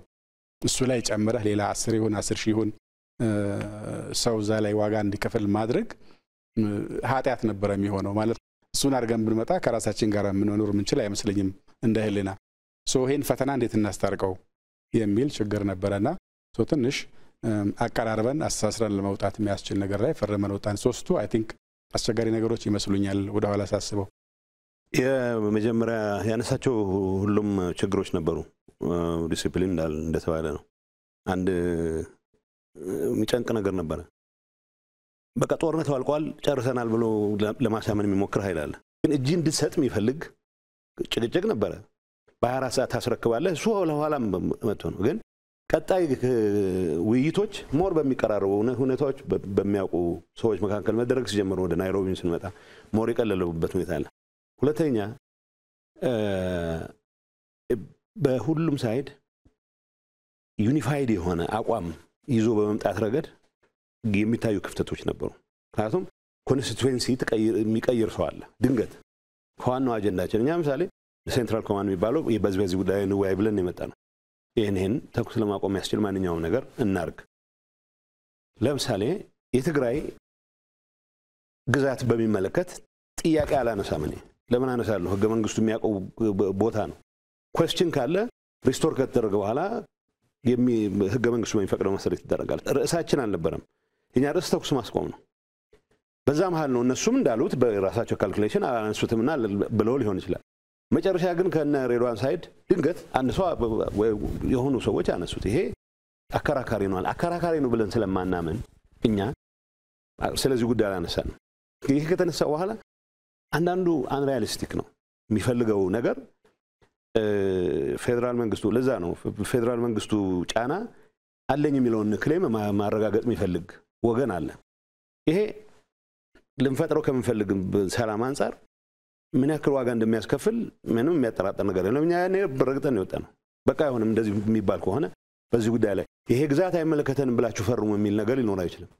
እሱ ላይ ጨምረህ ሌላ 10 ይሁን 10 ሺህ ይሁን ሰው እዛ ላይ ዋጋ እንዲከፍል ማድረግ ኃጢአት ነበር የሚሆነው ማለት እሱን አድርገን ብንመጣ ከራሳችን ጋር የምንኖር ምንችል አይመስለኝም እንደ ህሊና። ሶ ይሄን ፈተና እንዴት እናስታርቀው የሚል ችግር ነበርና ሶ ትንሽ አቀራርበን አስተሳስረን ለመውጣት የሚያስችል ነገር ላይ ፈርመን ወጣን። ሶስቱ አይ ቲንክ አስቸጋሪ ነገሮች ይመስሉኛል ወደ ኋላ ሳስበው።
የመጀመሪያ ያነሳቸው ሁሉም ችግሮች ነበሩ። ዲሲፕሊን እንደተባለ ነው። አንድ የሚጨንቅ ነገር ነበር። በቃ ጦርነት አልቋል ጨርሰናል ብሎ ለማሳመን የሚሞክር ኃይል አለ። ግን እጅ እንድትሰጥ የሚፈልግ ጭቅጭቅ ነበረ። በ24 ሰዓት ታስረክባለህ እሱ ለኋላም መጥቶ ነው። ግን ቀጣይ ውይይቶች ሞር በሚቀራረቡ ሁኔታዎች በሚያውቁ ሰዎች መካከል መደረግ ሲጀምሩ ወደ ናይሮቢ ስንመጣ ሞር የቀለለበት ሁኔታ አለ። ሁለተኛ በሁሉም ሳይድ ዩኒፋይድ የሆነ አቋም ይዞ በመምጣት ረገድ የሚታዩ ክፍተቶች ነበሩ። ምክንያቱም ኮንስቲትዌንሲ የሚቀይር ሰው አለ ድንገት ከዋናው አጀንዳችን እኛ ምሳሌ ሴንትራል ኮማንድ የሚባለው በዚህ ጉዳይ እንወያይ ብለን የመጣ ነው። ይሄን ተኩስ ለማቆም ያስችል ማንኛውም ነገር እናርግ። ለምሳሌ የትግራይ ግዛት በሚመለከት ጥያቄ አላነሳም። እኔ ለምን አነሳለሁ? ህገ መንግስቱ የሚያውቀው ቦታ ነው። ኩዌስችን ካለ ሪስቶር ከተደረገ በኋላ ህገ መንግስቱ በሚፈቅደው መሰረት ይደረጋል። ርዕሳችን አልነበረም። እኛ ርዕስ ተኩስ ማስቆም ነው። በዛ መሃል ነው እነሱም እንዳሉት በራሳቸው ካልኩሌሽን አላነሱትምና ብለው ሊሆን ይችላል። መጨረሻ ግን ከነ ሬድዋን ሳይድ ድንገት አንድ ሰው የሆኑ ሰዎች አነሱት። ይሄ አከራካሪ ነው ብለን ስለማናምን እኛ ስለዚህ ጉዳይ አላነሳንም። ይሄ ከተነሳ በኋላ አንዳንዱ አንሪያሊስቲክ ነው የሚፈልገው ነገር ፌደራል መንግስቱ ለዛ ነው ፌደራል መንግስቱ ጫና አለኝ የሚለውን ክሌም ማረጋገጥ የሚፈልግ ወገን አለ። ይሄ ልንፈጥረው ከምንፈልግ ሰላም አንፃር ምን ያክል ዋጋ እንደሚያስከፍል ምንም የሚያጠራጥር ነገር የለም። እኛ ያኔ በረግጠን ይወጣ ነው በቃ አይሆንም እንደዚህ የሚባል ከሆነ በዚህ ጉዳይ ላይ ይሄ ግዛት አይመለከተንም ብላችሁ ፈርሙ የሚል ነገር ሊኖር አይችልም።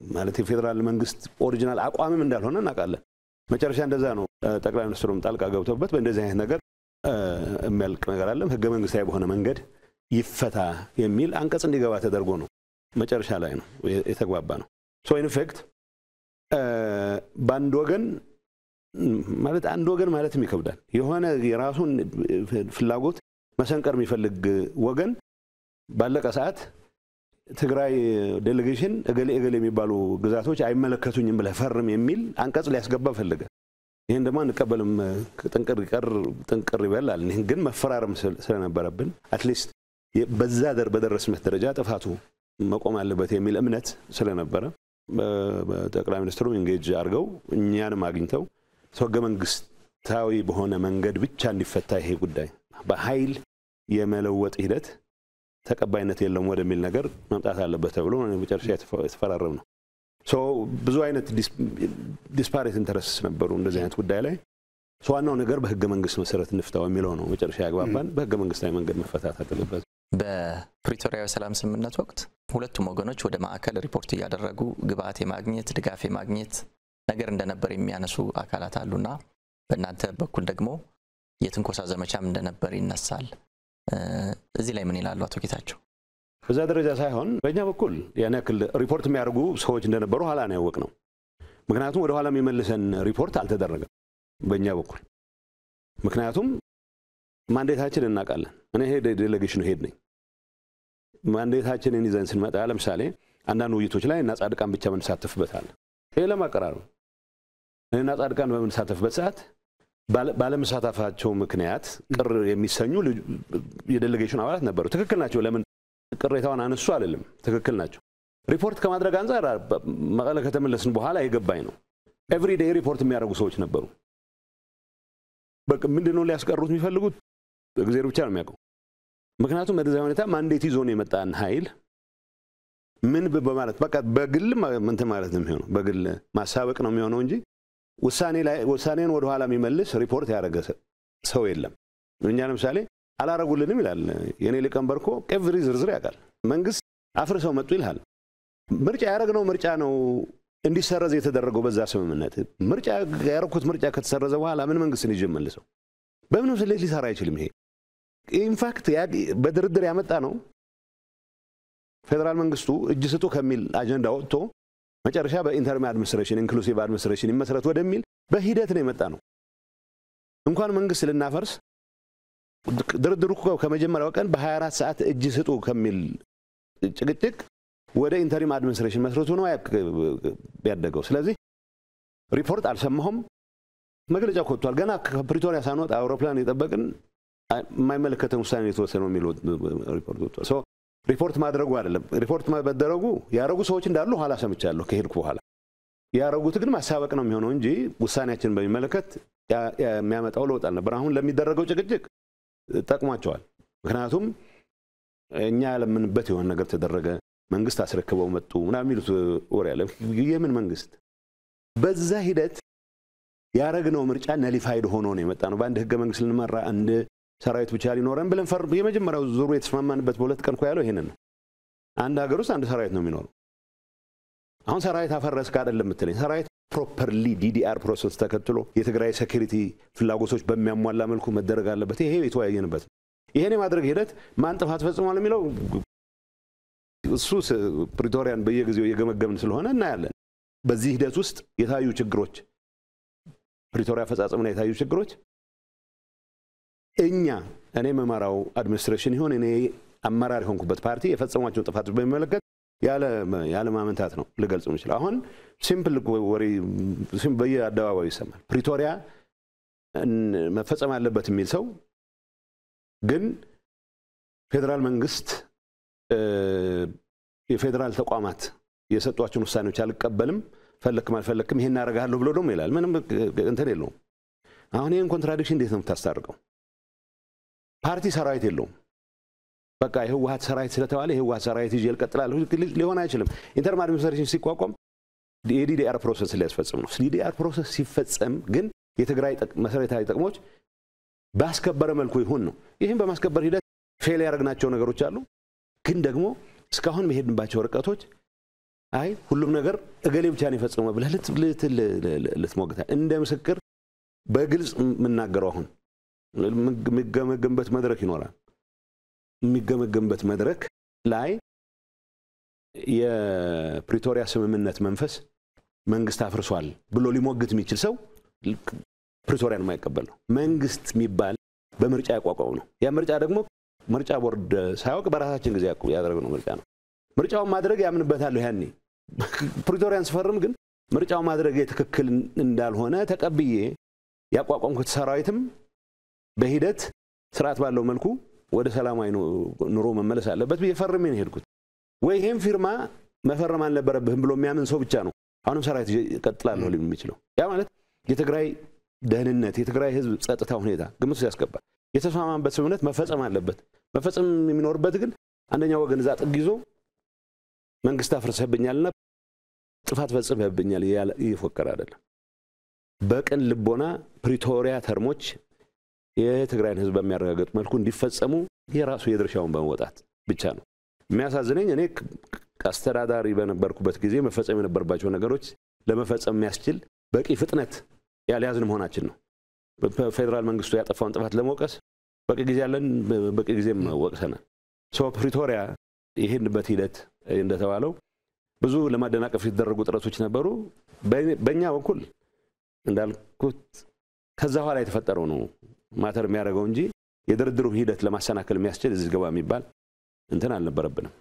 ማለት የፌደራል መንግስት ኦሪጂናል አቋምም እንዳልሆነ እናውቃለን። መጨረሻ እንደዛ ነው ጠቅላይ ሚኒስትሩም ጣልቃ ገብተውበት በእንደዚህ አይነት ነገር የሚያልቅ ነገር አለ ህገ መንግስታዊ በሆነ መንገድ ይፈታ የሚል አንቀጽ እንዲገባ ተደርጎ ነው መጨረሻ ላይ ነው የተግባባ ነው። ሶ ኢን ኢፌክት ባንድ ወገን ማለትም ይከብዳል። የሆነ የራሱን ፍላጎት መሰንቀር የሚፈልግ ወገን ባለቀ ሰዓት ትግራይ ዴሌጌሽን እገሌ የሚባሉ ግዛቶች አይመለከቱኝም ብለ ፈርም የሚል አንቀጽ ሊያስገባ ፈልገ። ይሄን ደግሞ አንቀበልም ጥንቅር ይበላል። ይሄን ግን መፈራረም ስለነበረብን አትሊስት በዛ በደረስመት ደረጃ ጥፋቱ መቆም አለበት የሚል እምነት ስለነበረ በጠቅላይ ሚኒስትሩ ኢንጌጅ አድርገው እኛንም አግኝተው ህገ መንግስታዊ በሆነ መንገድ ብቻ እንዲፈታ ይሄ ጉዳይ በኃይል የመለወጥ ሂደት ተቀባይነት የለውም ወደሚል ነገር መምጣት አለበት ተብሎ መጨረሻ የተፈራረም ነው። ሶ ብዙ አይነት ዲስፓሬት ኢንተረስትስ ነበሩ እንደዚህ አይነት ጉዳይ ላይ። ሶ ዋናው ነገር በህገ መንግስት መሰረት እንፍታው የሚለው ነው መጨረሻ ያግባባን። በህገ መንግስታዊ መንገድ መፈታት አለበት።
በፕሪቶሪያው ሰላም ስምምነት ወቅት ሁለቱም ወገኖች ወደ ማዕከል ሪፖርት ያደረጉ ግብአት የማግኘት ድጋፍ የማግኘት ነገር እንደነበር የሚያነሱ አካላት አሉና በእናንተ በኩል ደግሞ የትንኮሳ ዘመቻም እንደነበር ይነሳል። እዚህ ላይ ምን ይላሉ አቶ ጌታቸው?
በዛ ደረጃ ሳይሆን በእኛ በኩል ያን ያክል ሪፖርት የሚያደርጉ ሰዎች እንደነበሩ ኋላ ነው ያወቅነው። ምክንያቱም ወደ ኋላ የሚመልሰን ሪፖርት አልተደረገም በእኛ በኩል። ምክንያቱም ማንዴታችን እናውቃለን። እኔ ዴሌጌሽኑ ሄድ ነኝ ማንዴታችንን ይዘን ስንመጣ ለምሳሌ አንዳንድ ውይይቶች ላይ እና ጻድቃን ብቻ ምንሳተፍበታል ይሄ ለማቀራረብ እና ጻድቃን በምንሳተፍበት ሰዓት ባለመሳተፋቸው ምክንያት ቅር የሚሰኙ የዴሌጌሽን አባላት ነበሩ ትክክል ናቸው ለምን ቅሬታውን አነሱ አይደለም ትክክል ናቸው ሪፖርት ከማድረግ አንፃር መቀለ ከተመለስን በኋላ የገባኝ ነው ኤቭሪ ዴይ ሪፖርት የሚያደርጉ ሰዎች ነበሩ በቃ ምንድነው ሊያስቀሩት የሚፈልጉት እግዚአብሔር ብቻ ነው የሚያውቀው ምክንያቱም በዚህ ሁኔታ ማንዴት ይዞ ነው የመጣን ኃይል ምን በማለት በቃ በግል እንት ማለት ነው የሚሆነው በግል ማሳበቅ ነው የሚሆነው እንጂ ውሳኔን ወደ ኋላ የሚመልስ ሪፖርት ያደረገ ሰው የለም እኛ ለምሳሌ አላረጉልንም ይላል የኔ ሊቀመንበርኮ ኤቭሪ ዝርዝር ያውቃል መንግስት አፍርሰው መጡ ይላል ምርጫ ያረግነው ምርጫ ነው እንዲሰረዝ የተደረገው በዛ ስምምነት ምርጫ ያረኩት ምርጫ ከተሰረዘ በኋላ ምን መንግስት ሊጀመልሰው በምንም ስሌት ሊሰራ አይችልም ይሄ ኢንፋክት በድርድር ያመጣ ነው ፌደራል መንግስቱ እጅ ስጡ ከሚል አጀንዳ ወጥቶ መጨረሻ በኢንተርም አድሚኒስትሬሽን ኢንክሉሲቭ አድሚኒስትሬሽን ይመስረት ወደሚል በሂደት ነው የመጣ ነው እንኳን መንግስት ልናፈርስ ድርድሩ ከመጀመሪያው ቀን በ24 ሰዓት እጅ ስጡ ከሚል ጭቅጭቅ ወደ ኢንተሪም አድሚኒስትሬሽን መስረቱ ነው ያደገው ስለዚህ ሪፖርት አልሰማሁም መግለጫ ወጥቷል ገና ከፕሪቶሪያ ሳንወጣ አውሮፕላን የጠበቅን የማይመለከተን ውሳኔ የተወሰነው የሚለው ሪፖርት ወጥቷል ሶ ሪፖርት ማድረጉ አይደለም ሪፖርት ማድረጉ ያረጉ ሰዎች እንዳሉ ኋላ ሰምቻለሁ ከሄድኩ በኋላ ያረጉት ግን ማሳበቅ ነው የሚሆነው እንጂ ውሳኔያችን በሚመለከት የሚያመጣው ለውጥ አልነበር አሁን ለሚደረገው ጭቅጭቅ ጠቅሟቸዋል ምክንያቱም እኛ ለምንበት የሆነ ነገር ተደረገ መንግስት አስረክበው መጡ እና የሚሉት ወሬ አለ የምን መንግስት በዛ ሂደት ያረግነው ምርጫ ነሊፋይድ ሆኖ ነው የመጣ ነው በአንድ ህገ መንግስት ልንመራ አንድ ሰራዊት ብቻ ሊኖረን ብለን የመጀመሪያው ዙሩ የተስማማንበት በሁለት ቀን ያለው ይሄንን ነው አንድ ሀገር ውስጥ አንድ ሰራዊት ነው የሚኖረው አሁን ሰራዊት አፈረስክ አይደለም የምትለኝ ሰራዊት ፕሮፐርሊ ዲዲአር ፕሮሰስ ተከትሎ የትግራይ ሴኩሪቲ ፍላጎቶች በሚያሟላ መልኩ መደረግ አለበት ይሄ የተወያየንበት ይሄን የማድረግ ሂደት ማን ጥፋት ፈጽሟል የሚለው እሱ ፕሪቶሪያን በየጊዜው የገመገምን ስለሆነ እናያለን በዚህ ሂደት ውስጥ የታዩ ችግሮች ፕሪቶሪያ ፈጻጸምና የታዩ ችግሮች እኔ መማራው አድሚኒስትሬሽን ይሁን እኔ አመራር ሆንኩበት ፓርቲ የፈጸሟቸው ጥፋቶች በሚመለከት ያለ ማመንታት ነው ልገልጽ የምችለው አሁን ሲምፕል ወሬ በየአደባባዩ ይሰማል ፕሪቶሪያ መፈጸም አለበት የሚል ሰው ግን ፌደራል መንግስት የፌደራል ተቋማት የሰጧቸውን ውሳኔዎች አልቀበልም ፈለክም አልፈለክም ይሄን አረጋለሁ ብሎ ደግሞ ይላል ምንም እንትን የለውም አሁን ይሄን ኮንትራዲክሽን እንዴት ነው የምታስታርቀው ፓርቲ ሰራዊት የለውም በቃ የህወሓት ሰራዊት ስለተባለ የህወሓት ሰራዊት ይዤ ልቀጥላለሁ ሊሆን አይችልም ኢንተርም አድሚኒስትሬሽን ሲቋቋም የዲዲአር ፕሮሰስ ሊያስፈጽም ነው ዲዲአር ፕሮሰስ ሲፈጸም ግን የትግራይ መሰረታዊ ጥቅሞች ባስከበረ መልኩ ይሁን ነው ይሄን በማስከበር ሂደት ፌል ያደረግናቸው ነገሮች አሉ ግን ደግሞ እስካሁን መሄድንባቸው ርቀቶች አይ ሁሉም ነገር እገሌ ብቻ ነው የፈጸመው ብለህ ልትሞግታ እንደ ምስክር በግልጽ ምናገረው አሁን የሚገመገምበት መድረክ ይኖራል የሚገመገምበት መድረክ ላይ የፕሪቶሪያ ስምምነት መንፈስ መንግስት አፍርሷል ብሎ ሊሞግት የሚችል ሰው ፕሪቶሪያን የማይቀበል ነው መንግስት የሚባል በምርጫ ያቋቋመው ነው ያ ምርጫ ደግሞ ምርጫ ቦርድ ሳይወቅ በራሳችን ጊዜ ያደረገው ምርጫ ነው ምርጫውን ማድረግ ያምንበታል ያኔ ፕሪቶሪያን ስፈርም ግን ምርጫው ማድረግ የትክክል እንዳልሆነ ተቀብዬ ያቋቋምኩት ሰራዊትም በሂደት ስርዓት ባለው መልኩ ወደ ሰላማዊ ኑሮ መመለስ አለበት በየፈርሜ ነው ሄድኩት ወይ ይሄን ፊርማ መፈረም አልነበረብህም ብሎ የሚያምን ሰው ብቻ ነው አሁንም ሰራዊት ይቀጥላል ነው የሚችለው ያ ማለት የትግራይ ደህንነት የትግራይ ህዝብ ጸጥታ ሁኔታ ግምት ያስገባ የተስማማበት ስምምነት መፈጸም አለበት መፈጸም የሚኖርበት ግን አንደኛው ወገን እዛ ጥግ ይዞ መንግስት አፍርሰህብኛልና ጥፋት ፈጽመህብኛል ይፎከር አይደለም በቀን ልቦና ፕሪቶሪያ ተርሞች የትግራይን ህዝብ በሚያረጋግጥ መልኩ እንዲፈጸሙ የራሱ የድርሻውን በመወጣት ብቻ ነው የሚያሳዝነኝ እኔ አስተዳዳሪ በነበርኩበት ጊዜ መፈጸም የነበርባቸው ነገሮች ለመፈጸም የሚያስችል በቂ ፍጥነት ያልያዝን መሆናችን ነው በፌደራል መንግስቱ ያጠፋውን ጥፋት ለመወቀስ በቂ ጊዜ ያለን በቂ ጊዜም ወቅሰናል ሶ ፕሪቶሪያ ይሄንበት ሂደት እንደተባለው ብዙ ለማደናቀፍ የተደረጉ ጥረቶች ነበሩ በእኛ በኩል እንዳልኩት ከዛ ኋላ የተፈጠረው ነው ማተር የሚያደርገው እንጂ የድርድሩ ሂደት ለማሰናከል የሚያስችል እዚህ ገባ የሚባል እንትን አልነበረብንም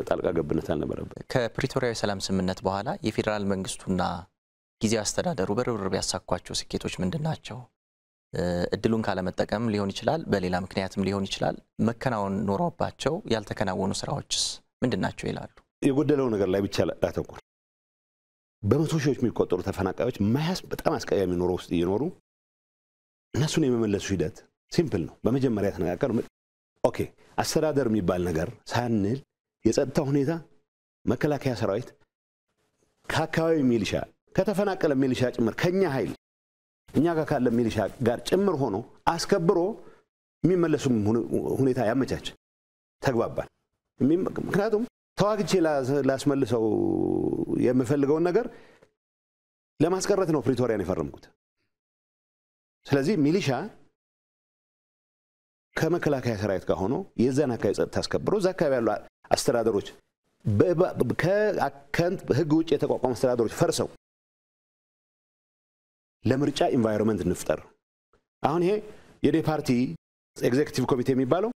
ጣልቃ ገብነት አልነበረብንም
ከፕሪቶሪያው ሰላም ስምምነት በኋላ የፌደራል መንግስቱና ጊዜያዊ አስተዳደሩ በርብርብ ያሳኳቸው ስኬቶች ምንድናቸው እድሉን ካለመጠቀም ሊሆን ይችላል በሌላ ምክንያትም ሊሆን ይችላል መከናወን ኖሮባቸው ያልተከናወኑ ስራዎችስ ምንድናቸው ይላሉ
የጎደለው ነገር ላይ ብቻ አተኩር በመቶ ሺዎች የሚቆጠሩ ተፈናቃዮች ማያስ በጣም አስቀያሚ ኑሮ ውስጥ እየኖሩ እነሱን የመመለሱ ሂደት ሲምፕል ነው በመጀመሪያ ተነጋገር ኦኬ አስተዳደር የሚባል ነገር ሳንል የጸጥታ ሁኔታ መከላከያ ሰራዊት ከአካባቢ ሚሊሻ ከተፈናቀለ ሚሊሻ ጭምር ከኛ ኃይል እኛ ጋር ካለ ሚሊሻ ጋር ጭምር ሆኖ አስከብሮ የሚመለሱ ሁኔታ ያመቻች ተግባባል ምክንያቱም ተዋግቼ ላስመልሰው የምፈልገውን ነገር ለማስቀረት ነው ፕሪቶሪያን የፈረምኩት ስለዚህ ሚሊሻ ከመከላከያ ሰራዊት ጋር ሆኖ የዛን አካባቢ ጸጥታ አስከብሮ እዛ አካባቢ ያሉ አስተዳደሮች ህግ ውጭ የተቋቋሙ አስተዳደሮች ፈርሰው ለምርጫ ኢንቫይሮንመንት እንፍጠር አሁን ይሄ የዴፓርቲ ኤግዜክቲቭ ኮሚቴ የሚባለው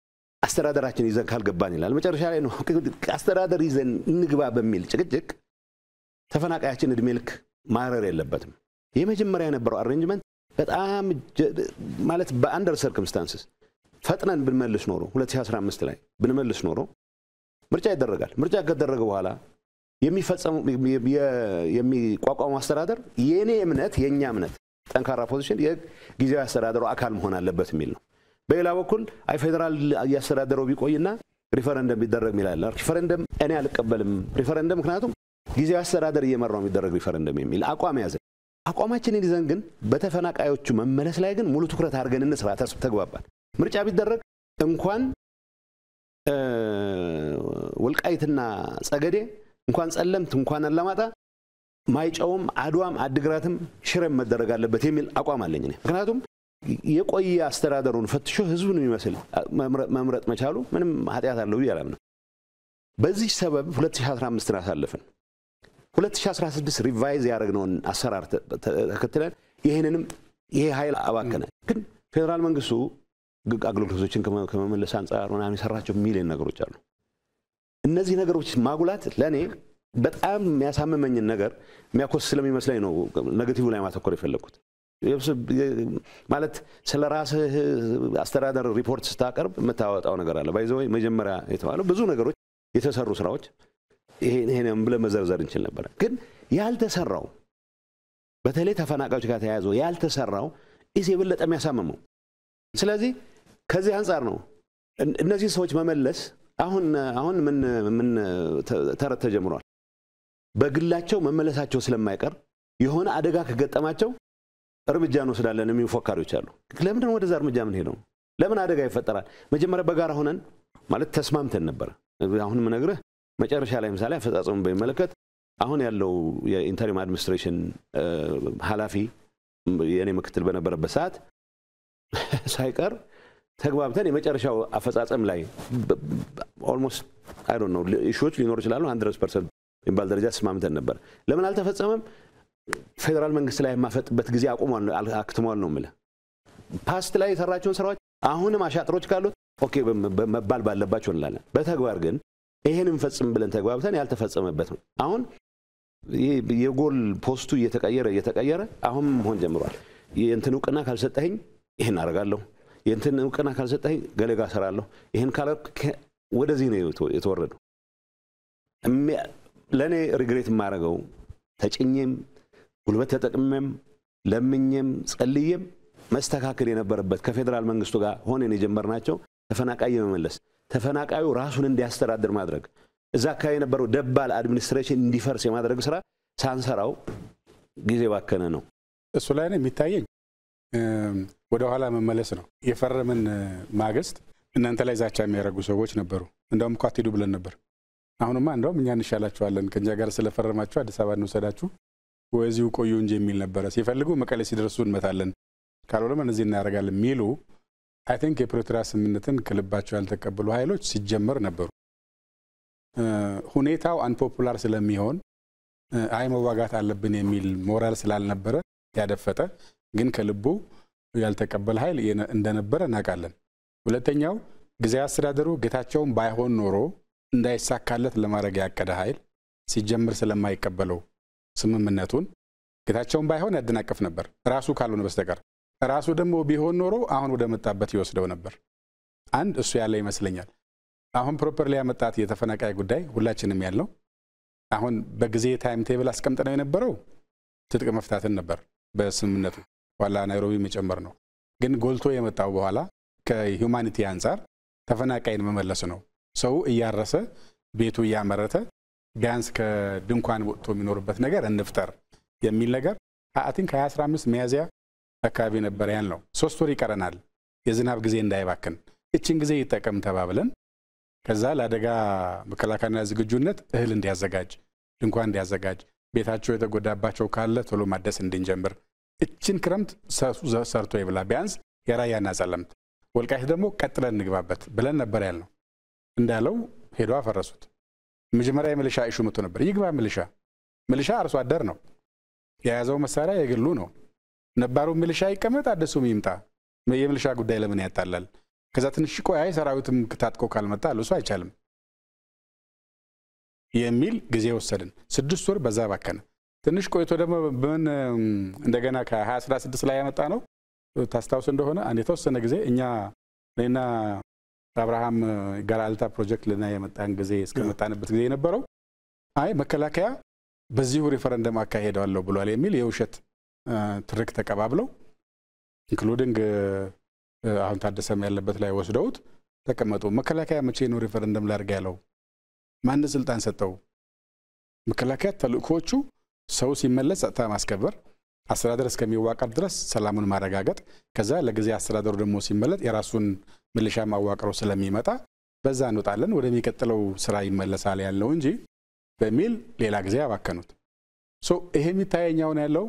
አስተዳደራችን ይዘን ካልገባን ይላል መጨረሻ ላይ ነው አስተዳደር ይዘን እንግባ በሚል ጭቅጭቅ ተፈናቃያችን እድሜ ልክ ማረር የለበትም የመጀመሪያ የነበረው አሬንጅመንት በጣም ማለት በአንደር ሰርክምስታንስስ ፈጥነን ብንመልስ ኖሮ 2015 ላይ ብንመልስ ኖሮ ምርጫ ይደረጋል ምርጫ ከተደረገ በኋላ የሚፈጸሙ የሚቋቋሙ አስተዳደር የኔ እምነት የኛ እምነት ጠንካራ ፖዚሽን የጊዜያዊ አስተዳደሩ አካል መሆን አለበት የሚል ነው በሌላ በኩል አይ ፌደራል ያስተዳደረው ቢቆይና ሪፈረንደም ቢደረግ ይላል ሪፈረንደም እኔ አልቀበልም ሪፈረንደም ምክንያቱም ጊዜያዊ አስተዳደር እየመራው የሚደረግ ሪፈረንደም የሚል አቋም ያዘ አቋማችንን ይዘን ግን በተፈናቃዮቹ መመለስ ላይ ግን ሙሉ ትኩረት አድርገን እንስራ ተግባባል ምርጫ ቢደረግ እንኳን ወልቃይትና ጸገዴ እንኳን ጸለምት እንኳን አላማጣ ማይጨውም አድዋም አድግራትም ሽረም መደረግ አለበት የሚል አቋም አለኝ እኔ ምክንያቱም የቆየ አስተዳደሩን ፈትሾ ህዝቡን የሚመስል መምረጥ መቻሉ ምንም ኃጢያት አለው ይላል በዚህ ሰበብ 2015 አሳለፈን 2016 ሪቫይዝ ያደረግነውን አሰራር ተከትለን ይሄ ኃይል አባከነ ግን ፌደራል መንግስቱ አገልግሎቶችን ከመመለስ አንፃር ምናምን የሰራቸው ሚሊዮን ነገሮች አሉ እነዚህ ነገሮች ማጉላት ለኔ በጣም የሚያሳምመኝ ነገር የሚያኮስ ስለሚመስለኝ ነው ኔጌቲቭ ላይ ማተኮር የፈለኩት ማለት ስለራስህ አስተዳደር ሪፖርት ስታቀርብ መታወጣው ነገር አለ ባይዘው መጀመሪያ የተባለው ብዙ ነገሮች የተሰሩ ስራዎች ይሄንም ብለ መዘርዘር እንችል ነበር ግን ያልተሰራው በተለይ ተፈናቃዮች ጋር ተያይዞ ያልተሰራው የበለጠ የሚያሳምመው ስለዚህ ከዚህ አንፃር ነው እነዚህ ሰዎች መመለስ አሁን ምን ተረት ተጀምሯል በግላቸው መመለሳቸው ስለማይቀር የሆነ አደጋ ከገጠማቸው እርምጃ ነው ስላለን የሚፎካሪዎች አሉ ለምን ነው ወደዛ እርምጃ ምን ሄደው ለምን አደጋ ይፈጠራል መጀመሪያ በጋራ ሆነን ማለት ተስማምተን ነበር አሁን ምን ነግረህ መጨረሻ ላይ ምሳሌ አፈጻጸሙን በሚመለከት አሁን ያለው የኢንተሪም አድሚኒስትሬሽን ኃላፊ የኔ ምክትል በነበረበት ሰዓት ሳይቀር ተግባብተን የመጨረሻው አፈጻጸም ላይ ኦልሞስት አይ ዶንት ኖ ኢሹዎች ሊኖር ይችላል 100% የሚባል ደረጃ ተስማምተን ነበር ለምን አልተፈጸመም ፌደራል መንግስት ላይ ማፈጥበት ጊዜ አክትሟል ነው ማለት ፓስት ላይ የሰራቸውን ስራዎች አሁንም አሻጥሮች ካሉት ኦኬ መባል ባለባቸው እንላለን በተግባር ግን ይሄንን ፈጽም ብለን ተግባብተን ያልተፈጸመበት ነው አሁን የጎል ፖስቱ እየተቀየረ አሁን መሆን ጀምሯል የእንትን ዕውቅና ካልሰጠኝ ይሄን አደርጋለሁ የእንትን ዕውቅና ካልሰጠኝ ገለጋ ሰራለሁ ይሄን ካለክ ወደዚህ ነው የተወረደው ለኔ ሪግሬት ማረጋው ተጭኝም ጉልበት ተጠቅመም ለምኝም ጸልየም መስተካከል የነበረበት ከፌደራል መንግስቱ ጋር ሆነን የጀመርናቸው ተፈናቃይ መመለስ ተፈናቃዩ ራሱን እንዲያስተዳድር ማድረግ እዛ አካባቢ የነበረው ደባል አድሚኒስትሬሽን እንዲፈርስ የማድረግ ስራ ሳንሰራው ጊዜ ባከነ ነው
እሱ ላይ ነው የሚታየኝ ወደ ኋላ መመለስ ነው የፈረመን ማግስት እናንተ ላይ ዛቻ የሚያረጉ ሰዎች ነበሩ እንደውም ኳቲዱ ብለን ነበር አሁንማ እንደውም እኛ እንሻላችኋለን ከኛ ጋር ስለፈረማችሁ አዲስ አበባ ነው ሰዳችሁ ወዚው ቆዩ እንጂ የሚል ነበር ሲፈልጉ መቀሌ ሲደርሱ እንመታለን ካልሆነ እነዚህ እናያረጋለን ሚሉ አይ ቲንክ የፕሪቶሪያ ስምምነትን ከልባቸው ያልተቀበሉ ኃይሎች ሲጀመር ነበሩ ሁኔታው አንፖፑላር ስለሚሆን አይ መዋጋት አለብን የሚል ሞራል ስላልነበረ ያደፈጠ ግን ከልቡ ያልተቀበለ ኃይል እንደነበረ እናቃለን ሁለተኛው ጊዜያዊ አስተዳደሩ ጌታቸውን ባይሆን ኖሮ እንዳይሳካለት ለማድረግ ያቀደ ኃይል ሲጀምር ስለማይቀበለው ስምምነቱን ጌታቸውን ባይሆን ያደናቀፍ ነበር ራሱ ካልሆነ በስተቀር ራሱ ደግሞ ቢሆን ኖሮ አሁን ወደ መጣበት ይወስደው ነበር አንድ እሱ ያለ ይመስለኛል አሁን ፕሮፐርሊ ያመጣት የተፈናቃይ ጉዳይ ሁላችንም ያለው አሁን በጊዜ ታይም ቴብል አስቀምጠነው የነበረው ትጥቅ መፍታትን ነበር በስምምነቱ ዋላ ናይሮቢ መጨመር ነው ግን ጎልቶ የመጣው በኋላ ከሁማኒቲ አንፃር ተፈናቃይን መመለስ ነው ሰው እያረሰ ቤቱ እያመረተ ቢያንስ ከድንኳን ወጥቶ የሚኖርበት ነገር እንፍጠር የሚል ነገር አቲንክ 2015 ሚያዝያ አካባቢ ነበር ያለው 3 ወር ይቀረናል የዝናብ ጊዜ እንዳይባክን እቺን ጊዜ ይጠቀም ተባብለን ከዛ ለአደጋ መከላከልና ዝግጁነት እህል እንዲያዘጋጅ ድንኳን እንዲያዘጋጅ ቤታቸው የተጎዳባቸው ካለ ቶሎ ማደስ እንድንጀምር እቺን ክረምት ሰርቶ ይብላ ቢያንስ የራያና ጸለምት ወልቃይት ደግሞ ቀጥለን እንግባበት ብለን ነበር ያልነው እንዳለው ሄዶ አፈረሱት መጀመሪያ የሚሊሻ ኢሹ መጥቶ ነበር ይግባ ሚሊሻ አርሶ አደር ነው የያዘው መሳሪያ የግሉ ነው ነባሩ ሚሊሻ ይቀመጥ አደሱም ይምጣ የሚሊሻ ጉዳይ ለምን ያጣላል ከዛ ትንሽ ቆይ ሰራዊትም ከታጥቆ ካልመጣ አለሱ አይቻልም የሚል ጊዜ ወሰድን 6 ወር በዛ ባከነ ትንሽ ቆይቶ ደግሞ እንደገና ከ2016 ላይ ያመጣ ነው ታስታውስ እንደሆነ አንድ የተወሰነ ጊዜ እኛ ለና አብርሃም ጋራልታ ፕሮጀክት ለና የመጣን ጊዜ እስከመጣንበት ጊዜ የነበረው አይ መከላከያ በዚሁ ሪፈረንደም አካሄደዋለሁ ብሏል የሚል የውሸት ትርክ ተቀባብለው ኢንክሉዲንግ አሁን ታደሰም ያለበት ላይ ወስደውት ተቀመጡ መከላከያ መቼ ነው ሪፈረንደም ላርጋ ያለው ማን ስልጣን ሰጠው መከላከያ ተልእኮቹ ሰው ሲመለስ ጸጥታ ማስከበር አስተዳደር እስከሚዋቀር ድረስ ሰላሙን ማረጋገጥ ከዛ ለጊዜ አስተዳደሩ ደግሞ ሲመለጥ የራሱን ሚሊሻ ማዋቀሩ ስለሚመጣ በዛ እንወጣለን ወደሚቀጥለው ስራ ይመለሳል ያለው እንጂ በሚል ሌላ ጊዜ አባከኑት ይሄ የሚታየኛው ያለው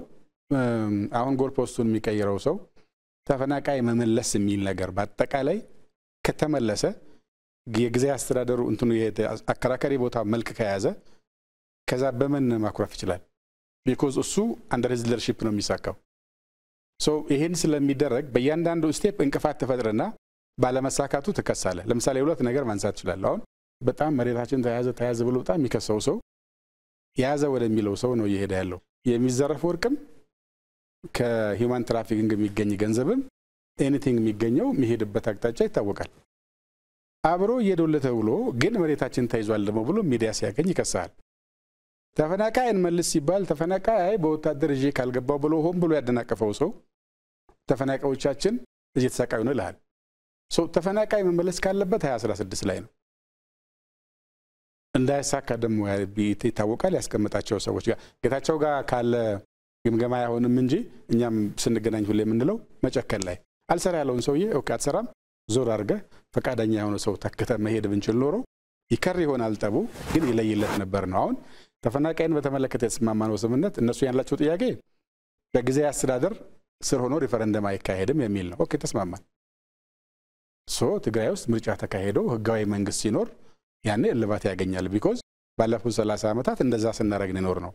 አሁን ጎል ፖስቱን የሚቀይረው ሰው ተፈናቃይ መመለስ የሚል ነገር በአጠቃላይ ከተመለሰ የጊዜ አስተዳደሩ እንትኑ አከራካሪ ቦታ መልክ ከያዘ ከዛ በመን ማኩረፍ ይችላል because እሱ አንደር ሂዝ ሊደርሺፕ ነው የሚሳካው ይሄን ስለሚደረግ በእያንዳንዱ ስቴፕ እንቅፋት ተፈጥረና ባለመሳካቱ ተከሳለ ለምሳሌ ሁለት ነገር ማንሳት ይችላል አሁን በጣም መሬታችን ተያዘ ብሎ በጣም የሚከሰው ሰው ያዘ ወደሚለው ሰው ነው እየሄደ ያለው የሚዘረፍ ወርቅም ከሂውማን ትራፊኪንግ የሚገኝ ገንዘብም ኤኒቲንግ የሚገኘው የሚሄድበት አቅጣጫ ይታወቃል አብሮ እየዶለተ ብሎ ግን መሬታችን ተይዟል ደግሞ ብሎ ሚዲያ ሲያገኝ ይከሳል ተፈናቃይን መልስ ሲባል ተፈናቃይ በወታደር እጄ ካልገባው ብሎ ሆን ብሎ ያደናቀፈው ሰው ተፈናቃዮቻችን እዚህ ተሰቃዩ ነው ይላል ተፈናቃይ መመለስ ካለበት 2016 ላይ ነው እንዳይሳካ ደግሞ ይታወቃል ያስቀመጣቸው ሰዎች ጋር ጌታቸው ጋር ካለ ግምገማ አይሆንም እንጂ እኛም ስንገናኝ ሁሌ የምንለው መጨከል ላይ አልሰራ ያለውን ሰውዬ ኦኬ አትሰራም ዞር አርገ ፈቃደኛ የሆነ ሰው ተከተ መሄድ ብንችል ኖሮ ይከር ይሆናል ጠቡ ግን ይለይለት ነበር ነው አሁን ተፈናቃይን በተመለከተ የተስማማነው ስምምነት እነሱ ያላቸው ጥያቄ በጊዜ አስተዳደር ስር ሆኖ ሪፈረንደም አይካሄድም የሚል ነው ኦኬ ተስማማን ትግራይ ውስጥ ምርጫ ተካሄዶ ህጋዊ መንግስት ሲኖር ያኔ እልባት ያገኛል ቢኮዝ ባለፉት 30 ዓመታት እንደዛ ስናረግ ነው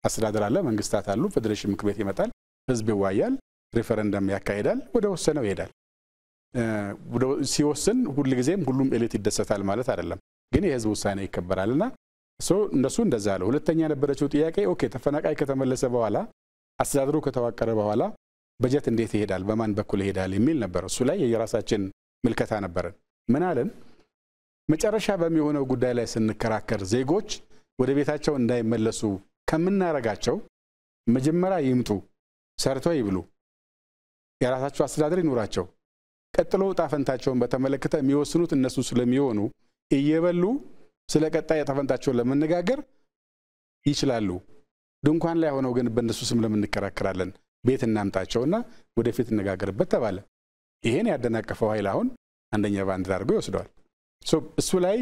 አስተዳደር አለ መንግስታት አሉ ፌደሬሽን ምክር ቤት ይመጣል ህዝብ ይዋያል ሪፈረንደም ያካሄዳል ወደ ወሰነው ይሄዳል ሲወስን ሁሉ ጊዜም ሁሉም ኤሊት ይደሰታል ማለት አይደለም ግን የህዝብ ውሳኔ ይከበራልና እንደሱ እንደዛ አለ ሁለተኛ ነበረችው ጥያቄ ኦኬ ተፈናቃይ ከተመለሰ በኋላ አስተዳደሩ ከተዋቀረ በኋላ በጀት እንዴት ይሄዳል በማን በኩል ይሄዳል የሚል ነበር እሱ ላይ የራሳችን ምልከታ ነበር ምን አለን መጨረሻ በሚሆነው ጉዳይ ላይ ስንከራከር ዜጎች ወደ ቤታቸው እንዳይመለሱ ከምናረጋቸው መጀመሪያ ይምጡ ሰርተው ይብሉ የራሳቸው አስተዳደር ይኖራቸው ቀጥሎ ጣፈንታቸውን በተመለከተ የሚወስኑት እነሱ ስለሚሆኑ እየበሉ ስለቀጣይ ጣፈንታቸው ለመነጋገር ይችላሉ ድንኳን ላይ ሆነው ግን በእነሱ ስም ለምንከራከራለን ቤት እናምጣቸውና ወደፊት እንነጋገርበት ተባለ ይሄን ያደናቀፈው ኃይል አሁን አንደኛ ባንድ አድርጎ ይወስደዋል እሱ ላይ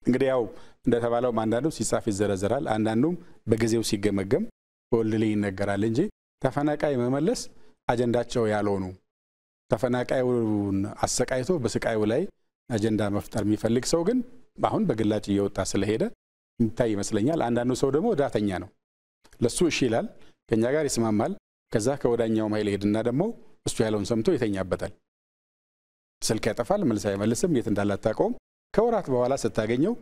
እንግዲህ ያው እንደተባለው አንዳንዱ ሲጻፍ ይዘረዘራል አንዳንዱም በጊዜው ሲገመገም ወልልይ ይነገራል እንጂ ተፈናቃይ መመለስ አጀንዳቸው ያልሆኑ ተፈናቃዩን አሰቃይቶ በስቃዩ ላይ አጀንዳ መፍጠር የሚፈልግ ሰው ግን አሁን በግላጭ እየወጣ ስለሄደ እንታይ ይመስለኛል አንዳንዱ ሰው ደግሞ ዳተኛ ነው ለሱ እሺ ይላል ከኛ ጋር ይስማማል ከዛ ከወዳኛው ማይል ሄድና ደግሞ እሱ ያለውን ሰምቶ ይተኛበታል ስልክ ያጠፋል መልስ አይመልስም የት እንዳላጣቀው ከወራት በኋላ ስታገኘው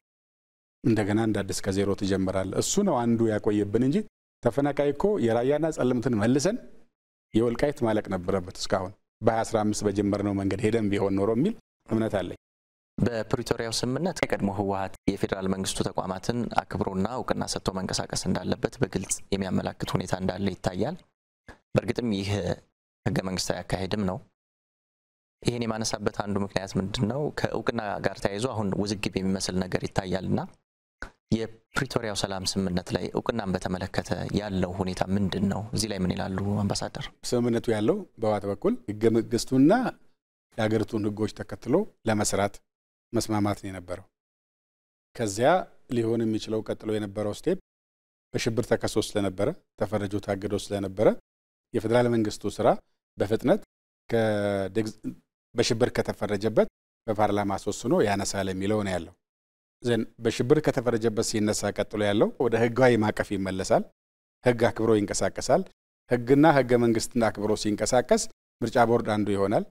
እንደገና እንደ አዲስ ከዜሮ ትጀምራለህ። እሱ ነው አንዱ ያቆየብን እንጂ ተፈናቃይ እኮ የራያና ጸለምትን መልሰን የወልቃይት ማለቅ ነበረበት እስካሁን በ2015 በጀመርነው መንገድ ሄደን ቢሆን ኖሮ የሚል እምነት አለኝ።
በፕሪቶሪያው ስምምነት የቀድሞ ህወሓት የፌዴራል መንግስቱ ተቋማትን አክብሮና እውቅና ሰጥቶ መንቀሳቀስ እንዳለበት በግልጽ የሚያመላክት ሁኔታ እንዳለ ይታያል። በእርግጥም ይህ ህገ መንግስታዊ አካሄድም ነው። ይሄን የማነሳበት አንዱ ምክንያት ምንድነው? ከእውቅና ጋር ተያይዞ አሁን ውዝግብ የሚመስል ነገር ይታያልና የፕሪቶሪያው ሰላም ስምምነት ላይ እውቅናን በተመለከተ ያለው ሁኔታ ምንድነው? እዚህ ላይ ምን ይላሉ አምባሳደር?
ስምምነቱ ያለው በህወሓት በኩል ህገ መንግስቱና የሀገሪቱን ህጎች ተከትሎ ለመስራት መስማማት ነው የነበረው። ከዚያ ሊሆን የሚችለው ቀጥሎ የነበረው ስቴፕ በሽብር ተከሶ ስለነበረ ተፈረጆ ታግዶ ስለነበረ የፌዴራል መንግስቱ ስራ በፍጥነት በሽብር ከተፈረጀበት በፓርላማ አስወስኖ ያነሳል የሚለው ነው ያለው። ዘን በሽብር ከተፈረጀበት ሲነሳ ቀጥሎ ያለው ወደ ህጋዊ ማቀፍ ይመለሳል። ህግ አክብሮ ይንቀሳቀሳል። ህግና ህገ መንግስትን አክብሮ ሲንቀሳቀስ ምርጫ ቦርድ አንዱ ይሆናል።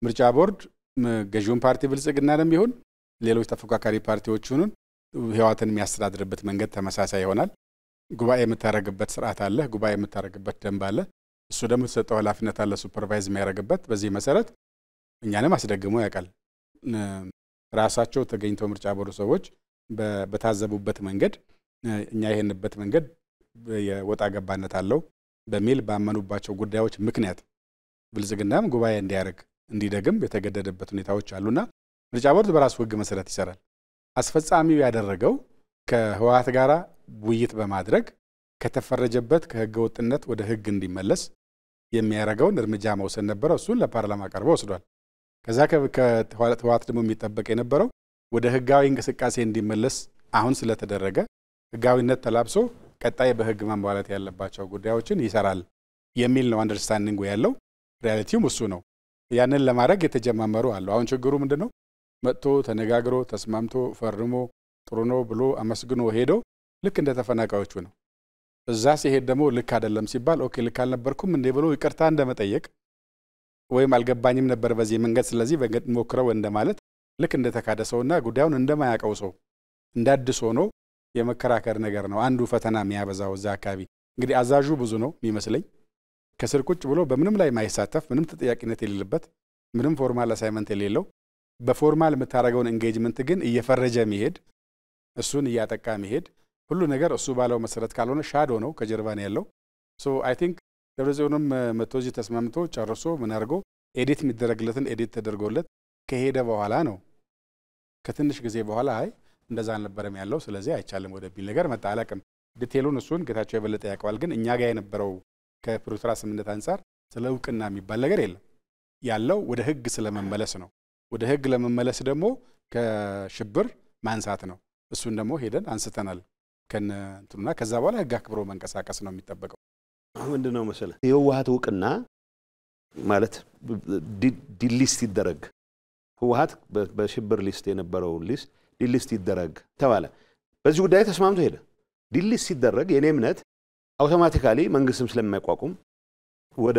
ምርጫ ቦርድ ገዢውን ፓርቲ ብልጽግናንም ይሁን ሌሎች ተፎካካሪ ፓርቲዎችን ህወሓትን የሚያስተዳድርበት መንገድ ተመሳሳይ ይሆናል። ጉባኤ የምታረግበት ስርዓት አለ። ጉባኤ የምታረግበት ደንብ አለ። እሱ ደግሞ ተሰጠው ኃላፊነት አለ ሱፐርቫይዝ የሚያደርግበት። በዚህ መሰረት እኛንም አስደግሞ ያውቃል። ራሳቸው ተገኝተው ምርጫ ቦርድ ሰዎች በታዘቡበት መንገድ እኛ ይሄንበት መንገድ የወጣ ገባነት አለው በሚል ባመኑባቸው ጉዳዮች ምክንያት ብልጽግናም ጉባኤ እንዲያደርግ እንዲደግም የተገደደበት ሁኔታዎች አሉና ምርጫ ቦርድ በራሱ ህግ መሰረት ይሰራል። አስፈጻሚው ያደረገው ከህወሓት ጋራ ውይይት በማድረግ ከተፈረጀበት ከህገ ወጥነት ወደ ህግ እንዲመለስ የሚያደርገውን እርምጃ መውሰድ ነበር። እሱን ለፓርላማ ቀርቦ ወስዷል። ከዛ ከህወሓት ደግሞ የሚጠበቅ የነበረው ወደ ህጋዊ እንቅስቃሴ እንዲመለስ አሁን ስለተደረገ ህጋዊነት ተላብሶ ቀጣይ በህግ ማሟላት ያለባቸው ጉዳዮችን ይሰራል የሚል ነው አንደርስታንዲንጉ ያለው። ሪያሊቲውም እሱ ነው። ያንን ለማድረግ የተጀማመሩ አሉ። አሁን ችግሩ ምንድነው? መጥቶ ተነጋግሮ ተስማምቶ ፈርሞ ጥሩ ነው ብሎ አመስግኖ ሄዶ ልክ እንደ ተፈናቃዮቹ ነው። እዛ ሲሄድ ደግሞ ልክ አይደለም ሲባል ኦኬ ልክ አልነበርኩም እንዴ ብሎ ይቅርታ እንደመጠየቅ ወይም አልገባኝም ነበር በዚህ መንገድ ስለዚህ ሞክረው እንደማለት ልክ እንደተካደ ሰውና ጉዳዩን እንደማያውቀው ሰው እንዳድሶ ነው የመከራከር ነገር ነው አንዱ ፈተና የሚያበዛው እዛ አካባቢ። እንግዲህ አዛዡ ብዙ ነው የሚመስለኝ። ከስር ቁጭ ብሎ በምንም ላይ ማይሳተፍ ምንም ተጠያቂነት የሌለበት ምንም ፎርማል አሳይመንት የሌለው በፎርማል የምታረገውን ኤንጌጅመንት ግን እየፈረጀ መሄድ እሱን እያጠቃ መሄድ ሁሉ ነገር እሱ ባለው መሰረት ካልሆነ ሻዶ ነው ከጀርባ ነው ያለው። ሶ አይ ቲንክ ደብረጽዮንም መቶጂ ተስማምቶ ጨርሶ ምን አድርጎ ኤዲት የሚደረግለትን ኤዲት ተደርጎለት ከሄደ በኋላ ነው ከትንሽ ጊዜ በኋላ አይ እንደዛ አልነበረም ያለው ስለዚህ አይቻልም ወደሚል ነገር መጣ። አላቅም ዲቴሉን እሱን ጌታቸው የበለጠ ያውቀዋል። ግን እኛ ጋር የነበረው ከፕሪቶሪያ ስምምነት አንፃር ስለ እውቅና የሚባል ነገር የለም። ያለው ወደ ህግ ስለመመለስ ነው። ወደ ህግ ለመመለስ ደግሞ ከሽብር ማንሳት ነው። እሱን ደግሞ ሄደን አንስተናል ከነንቱና ከዛ በኋላ ህግ አክብሮ መንቀሳቀስ ነው የሚጠበቀው።
ምንድነው መሰለ የህወሓት እውቅና ማለት ዲሊስት ይደረግ ህወሓት በሽብር ሊስት የነበረው ሊስት ዲሊስት ይደረግ ተባለ። በዚህ ጉዳይ ተስማምቶ ሄደ። ዲሊስት ሲደረግ የኔ እምነት አውቶማቲካሊ መንግስትም ስለማይቋቁም ወደ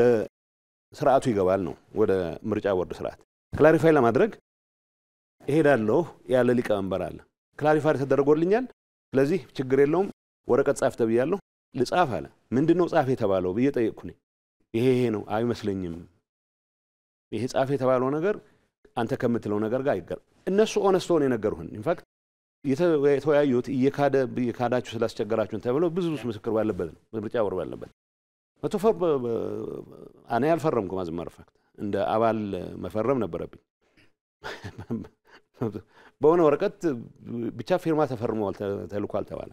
ስርዓቱ ይገባል ነው ወደ ምርጫ ቦርድ ስርዓት ክላሪፋይ ለማድረግ እሄዳለሁ ያለ ሊቀመንበር አለ። ክላሪፋይ ተደረጎልኛል ስለዚህ ችግር የለውም ወረቀት ጻፍ ተብያለሁ ልጻፍ አለ። ምንድነው ጻፍ የተባለው ብዬ ጠየቅኩኝ። ይሄ ነው አይመስለኝም ይሄ ጻፍ የተባለው ነገር አንተ ከምትለው ነገር ጋር አይገር እነሱ ኦነስት ሆነ የነገሩን ኢንፋክት የተወያዩት የካዳችሁ ስላስቸገራችሁን ተብሎ ብዙ ምስክር ባለበት ነው ምርጫ ቦርድ ባለበት መተፈር እኔ አልፈረምኩም ማዝማር ፋክት እንደ አባል መፈረም ነበረብኝ። በሆነ ወረቀት ብቻ ፊርማ ተፈርሟል ተልኳል ተባለ።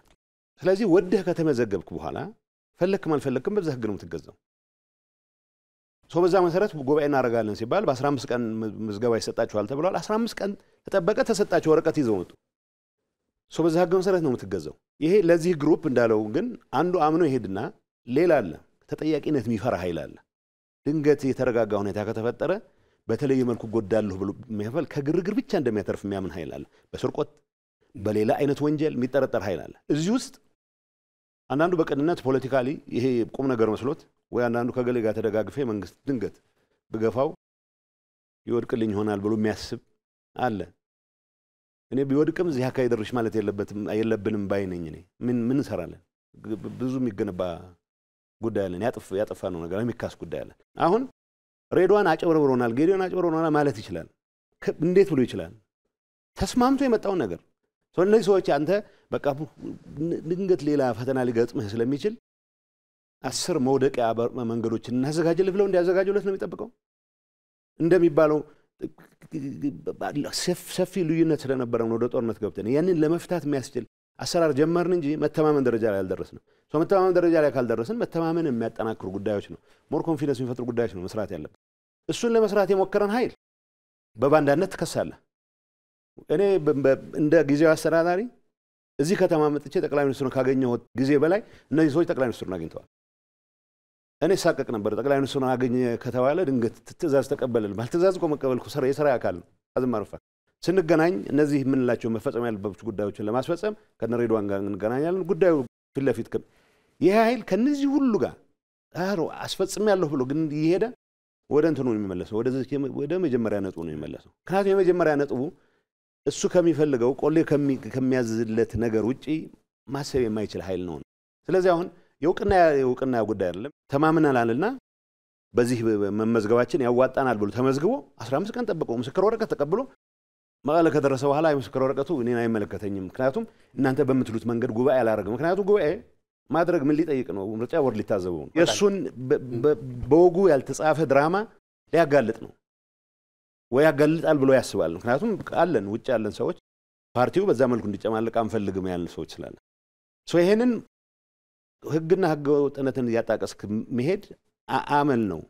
ስለዚህ ወደህ ከተመዘገብክ በኋላ ፈለክም አልፈለክም በዛ ህግ ነው የምትገዛው። ሶ በዛ መሰረት ጉባኤ እናደርጋለን ሲባል በ15 ቀን ምዝገባ ይሰጣችኋል ተብሏል። 15 ቀን ተጠበቀ ተሰጣቸው ወረቀት ይዘው መጡ። ሶ በዛ ህግ መሰረት ነው የምትገዛው። ይሄ ለዚህ ግሩፕ እንዳለው ግን አንዱ አምኖ ይሄድና ሌላ አለ ተጠያቂነት የሚፈራ ኃይል አለ። ድንገት የተረጋጋ ሁኔታ ከተፈጠረ በተለየ መልኩ ጎዳለሁ ብሎ የሚያፈል ከግርግር ብቻ እንደሚያተርፍ የሚያምን ኃይል አለ። በስርቆት በሌላ አይነት ወንጀል የሚጠረጠር ኃይል አለ። እዚህ ውስጥ አንዳንዱ በቀንነት ፖለቲካሊ ይሄ ቁም ነገር መስሎት ወይ አንዳንዱ ከገሌ ጋር ተደጋግፈ መንግስት ድንገት በገፋው ይወድቅልኝ ይሆናል ብሎ የሚያስብ አለ። እኔ ቢወድቅም እዚህ አካባቢ ደርሽ ማለት የለብንም ባይ ነኝ እኔ ምን እንሰራለን ብዙ የሚገነባ ጉዳይ አለን ያጠፋ ነው ነገር የሚካስ ጉዳይ አለን አሁን ሬድዋን አጨበረብሮናል ጌዲዮን አጨበረብሮናል ማለት ይችላል እንዴት ብሎ ይችላል ተስማምቶ የመጣው ነገር እነዚህ ሰዎች አንተ በቃ ድንገት ሌላ ፈተና ሊገጥምህ ስለሚችል 10 መውደቂያ መንገዶችን እናዘጋጅልህ ብለው እንዲያዘጋጁለት ነው የሚጠብቀው እንደሚባለው ሰፊ ልዩነት ስለነበረ ነው ወደ ጦርነት ገብተን ያንን ለመፍታት የሚያስችል አሰራር ጀመርን እንጂ መተማመን ደረጃ ላይ አልደረስንም መተማመን ደረጃ ላይ ካልደረስን መተማመን የሚያጠናክሩ ጉዳዮች ነው ሞር ኮንፊደንስ የሚፈጥሩ ጉዳዮች ነው መስራት ያለበት እሱን ለመስራት የሞከረን ኃይል በባንዳነት ተከሳለ እኔ እንደ ጊዜው አስተዳዳሪ እዚህ ከተማ መጥቼ ጠቅላይ ሚኒስትሩን ካገኘው ጊዜ በላይ እነዚህ ሰዎች ጠቅላይ ሚኒስትሩን አግኝተዋል እኔ ሳቀቅ ነበር ጠቅላይ ሚኒስትሩን አገኘ ከተባለ ድንገት ትእዛዝ ተቀበልን ባልተዛዝ ቆ መቀበልኩ የሥራ አካል ነው አዝማርፋ ስንገናኝ እነዚህ ምንላቸው መፈጸም ያለባቸው ጉዳዮችን ለማስፈጸም ከነሬድዋን ጋር እንገናኛለን ጉዳዩ ፍለፊት ይሄ ኃይል ከነዚህ ሁሉ ጋር አስፈጽም ያለው ብሎ ግን ይሄደ ወደ እንትኑ ነው የሚመለሰው ወደ መጀመሪያ ነጥቡ ነው የሚመለሰው ምክንያቱም የመጀመሪያ ነጥቡ እሱ ከሚፈልገው ቆሌ ከሚያዝለት ነገር ውጪ ማሰብ የማይችል ኃይል ነው ስለዚህ አሁን የውቅና ጉዳይ አይደለም ተማምናላልና በዚህ መመዝገባችን ያዋጣናል ብሎ ተመዝግቦ 15 ቀን ጠብቆ ምስክር ወረቀት ተቀብሎ መቀለ ከደረሰ በኋላ ምስክር ወረቀቱ እኔን አይመለከተኝም ምክንያቱም እናንተ በምትሉት መንገድ ጉባኤ አላረጋም ምክንያቱም ጉባኤ ማድረግ ምን ሊጠይቅ ነው ምርጫ ቦርድ ሊታዘበው ነው የሱን በወጉ ያልተጻፈ ድራማ ሊያጋልጥ ነው ወይ ያጋልጣል ብሎ ያስባል ምክንያቱም አለን ውጭ ያለን ሰዎች ፓርቲው በዛ መልኩ እንዲጨማለቅ አንፈልግም ያልን ሰዎች ስላለ ይሄንን ህግና ህገወጥነትን ያጣቀስክ መሄድ አመል ነው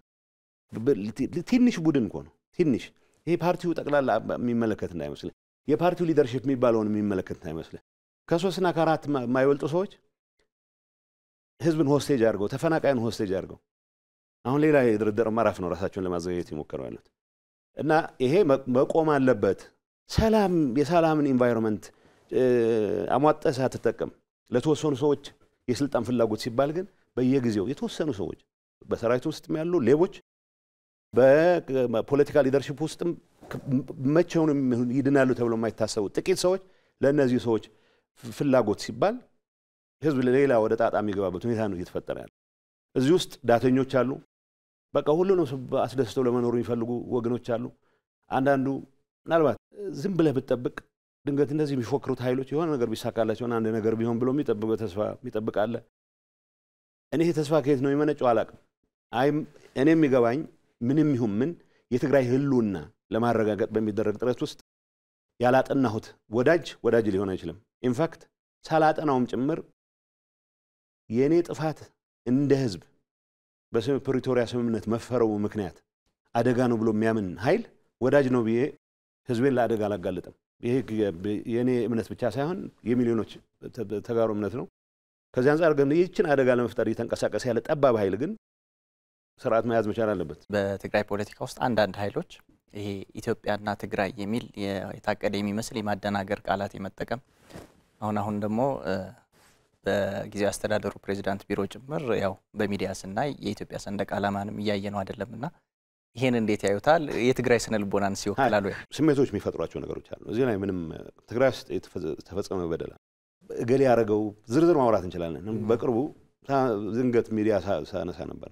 ትንሽ ቡድን እኮ ነው ትንሽ ይሄ ፓርቲው ጠቅላላ የሚመለከት እንዳይመስል የፓርቲው ሊደርሺፕ የሚባለውን የሚመለከት እንዳይመስል ከ3 እና ከ4 የማይወልጡ ሰዎች ህዝብን ሆስቴጅ አድርገው ተፈናቃይን ሆስቴጅ አድርገው አሁን ሌላ የድርድር ማራፍ ነው ራሳቸውን ለማዘጋጀት ይሞክራሉ ያሉት እና ይሄ መቆም አለበት ሰላም የሰላምን ኢንቫይሮንመንት አሟጠሳ ተጠቀም ለተወሰኑ ሰዎች የስልጣን ፍላጎት ሲባል ግን በየጊዜው የተወሰኑ ሰዎች በሰራዊቱ ውስጥም ያሉ ሌቦች በፖለቲካል ሊደርሺፕ ውስጥም መቼውን ይድናሉ ተብሎ የማይታሰቡ ጥቂት ሰዎች ለነዚህ ሰዎች ፍላጎት ሲባል ህዝብ ለሌላ ወደ ጣጣ የሚገባበት ሁኔታ ነው እየተፈጠረ ያለው እዚህ ውስጥ ዳተኞች አሉ በቃ ሁሉንም አስደስተው ለመኖር የሚፈልጉ ወገኖች አሉ አንዳንዱ ምናልባት ዝም ብለህ ብትጠብቅ ድንገት እንደዚህ የሚፎክሩት ኃይሎች የሆነ ነገር ቢሳካላቸው አንድ ነገር ቢሆን ብሎ የሚጠብቁ ተስፋ የሚጠብቃለ እኔ ተስፋ ከየት ነው የሚመነጨው አላቅም እኔ የሚገባኝ ምንም ይሁን ምን የትግራይ ህልውና ለማረጋገጥ በሚደረግ ጥረት ውስጥ ያላጠናሁት ወዳጅ ሊሆን አይችልም ኢንፋክት ሳላጠናውም ጭምር የኔ ጥፋት እንደ ህዝብ በፕሪቶሪያ ስምምነት መፈረሙ ምክንያት አደጋ ነው ብሎ የሚያምን ኃይል ወዳጅ ነው ብዬ ህዝቤን ለአደጋ አላጋለጠም ይሄ የኔ እምነት ብቻ ሳይሆን የሚሊዮኖች ተጋሩ እምነት ነው ከዚህ አንፃር ግን ይህችን አደጋ ለመፍጠር እየተንቀሳቀሰ ያለ ጠባብ ኃይል ግን ስርዓት መያዝ መቻል አለበት
በትግራይ ፖለቲካ ውስጥ አንዳንድ ኃይሎች ይሄ ኢትዮጵያና ትግራይ የሚል የታቀደ የሚመስል የማደናገር ቃላት የመጠቀም አሁን ደግሞ በጊዜያዊ አስተዳደሩ ፕሬዝዳንት ቢሮ ጭምር ያው በሚዲያ ስናይ የኢትዮጵያ ሰንደቅ ዓላማንም እያየነው አይደለምና ይሄን እንዴት ያዩታል የትግራይ ስነ ልቦናን ሲወክላሉ
ስሜቶች የሚፈጥሯቸው ነገሮች አሉ እዚህ ላይ ምንም ትግራይ ውስጥ ተፈጸመ በደል እገሌ ያረጋው ዝርዝር ማውራት እንችላለን በቅርቡ ዝንገት ሚዲያ ሳነሳ ነበር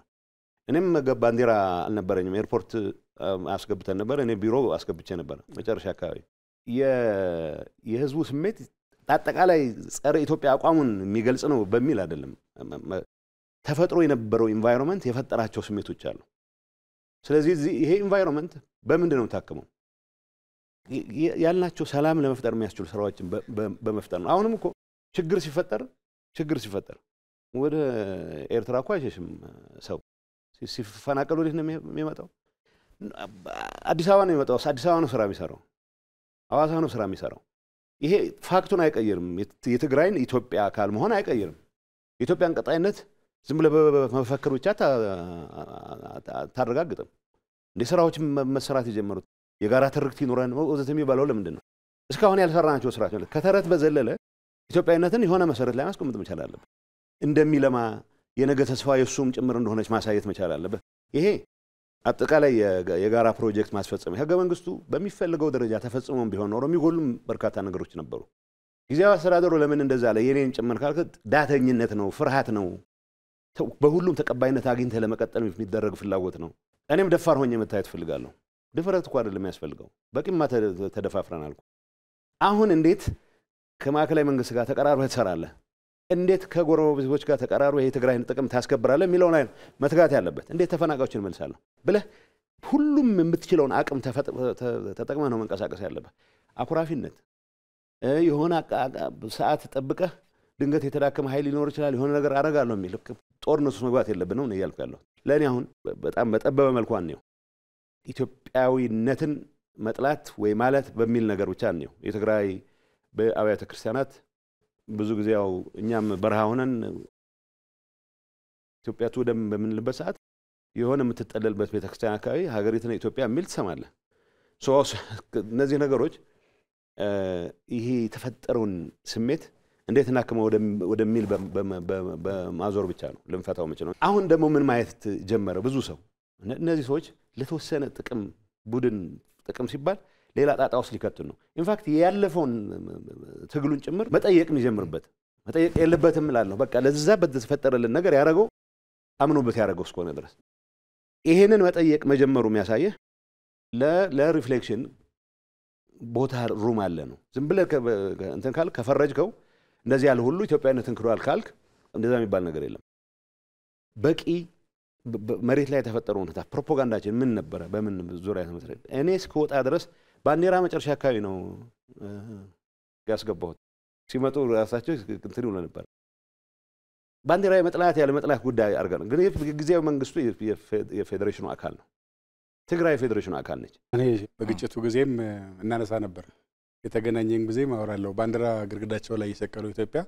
እኔም ባንዲራ አልነበረኝም ኤርፖርት አስገብተን ነበር እኔ ቢሮ አስገብቼ ነበር መጨረሻ አካባቢ የህዝቡ ስሜት አጠቃላይ ጸረ ኢትዮጵያ አቋሙን የሚገልጽ ነው በሚል አይደለም ተፈጥሮ የነበረው ኢንቫይሮንመንት የፈጠራቸው ስሜቶች አሉ ስለዚህ ይሄ ኢንቫይሮንመንት በምንድን ነው ታከመው ያልናቸው ሰላም ለመፍጠር የሚያስችሉ ስራዎችን በመፍጠር ነው አሁንም እኮ ችግር ሲፈጠር ወደ ኤርትራ እኮ አይሸሽም ሰው ሲፈናቀል ወዴት ነው የሚመጣው አዲስ አበባ ነው የሚመጣው አዲስ አበባ ነው ስራ የሚሰራው ሐዋሳ ነው ስራ የሚሰራው ይሄ ፋክቱን አይቀይርም የትግራይን ኢትዮጵያ አካል መሆን አይቀይርም ኢትዮጵያን ቀጣይነት ዝም ብለ በመፈክር ብቻ ታረጋግጥም እንደ ስራዎች መሰራት የጀመሩት የጋራ ትርክት ይኖረን ወዘተ የሚባለው ለምንድን ነው እስካሁን ያልሰራናቸው ስራዎች ከተረት በዘለለ ኢትዮጵያዊነትን የሆነ መሰረት ላይ ማስቀመጥ መቻል አለበት እንደሚለማ የነገ ተስፋ የሱም ጭምር እንደሆነች ማሳየት መቻል አለበት ይሄ አጠቃላይ የጋራ ፕሮጀክት ማስፈጸም ህገ መንግስቱ በሚፈልገው ደረጃ ተፈጽሞም ቢሆን ኖሮ የሚጎሉም በርካታ ነገሮች ነበሩ። ጊዜያዊ አስተዳደሩ ለምን እንደዛ አለ? የኔን ጭምር ካልከ ዳተኝነት ነው፣ ፍርሃት ነው፣ በሁሉም ተቀባይነት አግኝተህ ለመቀጠል የሚደረግ ፍላጎት ነው። እኔም ደፋር ሆኜ መታየት ፈልጋለሁ። ድፍረት እኮ አይደለም የሚያስፈልገው፣ በቂማ ተደፋፍረናል። አሁን እንዴት ከማዕከላዊ መንግስት ጋር ተቀራርበህ ትሰራለህ? እንዴት ከጎረቤቶች ጋር ተቀራርበህ የትግራይን ጥቅም ታስከብራለህ የሚለው ላይ መትጋት ያለበት። እንዴት ተፈናቃዮችን መልሳለሁ ብለህ ሁሉም የምትችለውን አቅም ተጠቅመህ ነው መንቀሳቀስ ያለበት። አኩራፊነት የሆነ ሰዓት ጠብቀህ ድንገት የተዳከመ ኃይል ሊኖር ይችላል የሆነ ነገር አረጋለሁ የሚል ጦርነት ውስጥ መግባት የለብንም ነው እያልኩ ያለሁት። ለእኔ አሁን በጣም በጠበበ መልኩ ነው ኢትዮጵያዊነትን መጥላት ወይ ማለት በሚል ነገር ብቻ ነው። የትግራይ በአብያተ ክርስቲያናት ብዙ ጊዜ ያው እኛም በረሃ ሆነን ኢትዮጵያ ትውደም በምንልበት ሰዓት የሆነ የምትጠለልበት ቤተክርስቲያን አካባቢ ሀገሪቱን ኢትዮጵያ የሚል ትሰማለህ። እነዚህ ነገሮች ይሄ የተፈጠረውን ስሜት እንዴት እናከመው ወደሚል በማዞር ብቻ ነው ልንፈታው የምንችለው። አሁን ደግሞ ምን ማየት ጀመረ ብዙ ሰው እነዚህ ሰዎች ለተወሰነ ጥቅም ቡድን ጥቅም ሲባል ሌላ ጣጣ ውስጥ ሊከቱን ነው። ኢንፋክት ያለፈውን ትግሉን ጭምር መጠየቅ የሚጀምርበት መጠየቅ የለበትም እላለሁ። በቃ ለዛ በተፈጠረልን ነገር ያረጋው አምኖበት ያረጋው እስከሆነ ድረስ ይሄንን መጠየቅ መጀመሩ የሚያሳየህ ለሪፍሌክሽን ቦታ ሩም አለ ነው። ዝም ብለህ እንትን ካልክ ከፈረጅከው እንደዚህ ያለ ሁሉ ኢትዮጵያዊነትን ክዷል ካልክ እንደዛ የሚባል ነገር የለም። በቂ መሬት ላይ የተፈጠረው ሁኔታ ፕሮፓጋንዳችን ምን ነበረ? በምን ዙሪያ ተመስረተ? እኔ እስከወጣ ድረስ ባንዲራ መጨረሻ አካባቢ ነው ያስገባሁት። ሲመጡ ራሳቸው እንትን ይሉ ነበር። ባንዲራ የመጥላት ያለ መጥላት ጉዳይ አድርገን ግን ጊዜያዊ መንግስቱ የፌዴሬሽኑ አካል ነው። ትግራይ የፌዴሬሽኑ አካል ነች።
እኔ በግጭቱ ጊዜም እናነሳ ነበር። የተገናኘን ጊዜም አወራለሁ። ባንዲራ ግርግዳቸው ላይ የሰቀሉ ኢትዮጵያ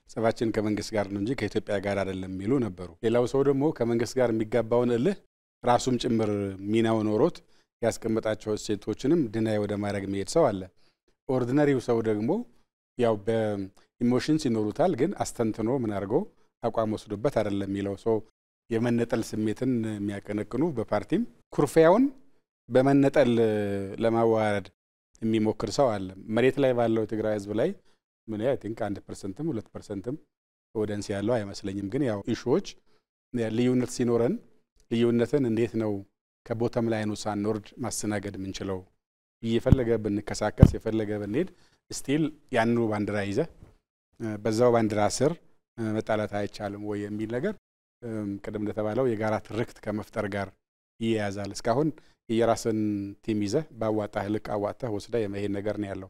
ጸባችን ከመንግስት ጋር ነው እንጂ ከኢትዮጵያ ጋር አይደለም የሚሉ ነበሩ። ሌላው ሰው ደግሞ ከመንግስት ጋር የሚጋባውን እልህ ራሱም ጭምር ሚናው ኖሮት ያስቀመጣቸው እሴቶችንም ድናይ ወደ ማድረግ የሚሄድ ሰው አለ። ኦርዲነሪው ሰው ደግሞ ያው በኢሞሽንስ ይኖሩታል፣ ግን አስተንትኖ ምን አድርጎ አቋም ወስዶበት አይደለም የሚለው ሰው የመነጠል ስሜትን የሚያቀነቅኑ በፓርቲም ኩርፊያውን በመነጠል ለማዋረድ የሚሞክር ሰው አለ። መሬት ላይ ባለው ትግራይ ህዝብ ላይ ምን አይ ቲንክ 1%ም 2%ም ኦዲየንስ ያለው አይመስለኝም። ግን ያው ኢሹዎች ልዩነት ሲኖረን ልዩነትን እንዴት ነው ከቦተም ላይ ነው ሳንወርድ ማስተናገድ የምንችለው? እየፈለገ ብንከሳከስ የፈለገ ብንሄድ ስቲል ያንኑ ባንዲራ ይዘ በዛው ባንዲራ ስር መጣላት አይቻልም ወይ የሚል ነገር ቀደም እንደተባለው የጋራ ትርክት ከመፍጠር ጋር ይያዛል። እስካሁን የራስን ቲም ይዘ ባዋጣህ ልክ አዋጣህ ወስዳ የመሄድ ነገር ነው ያለው።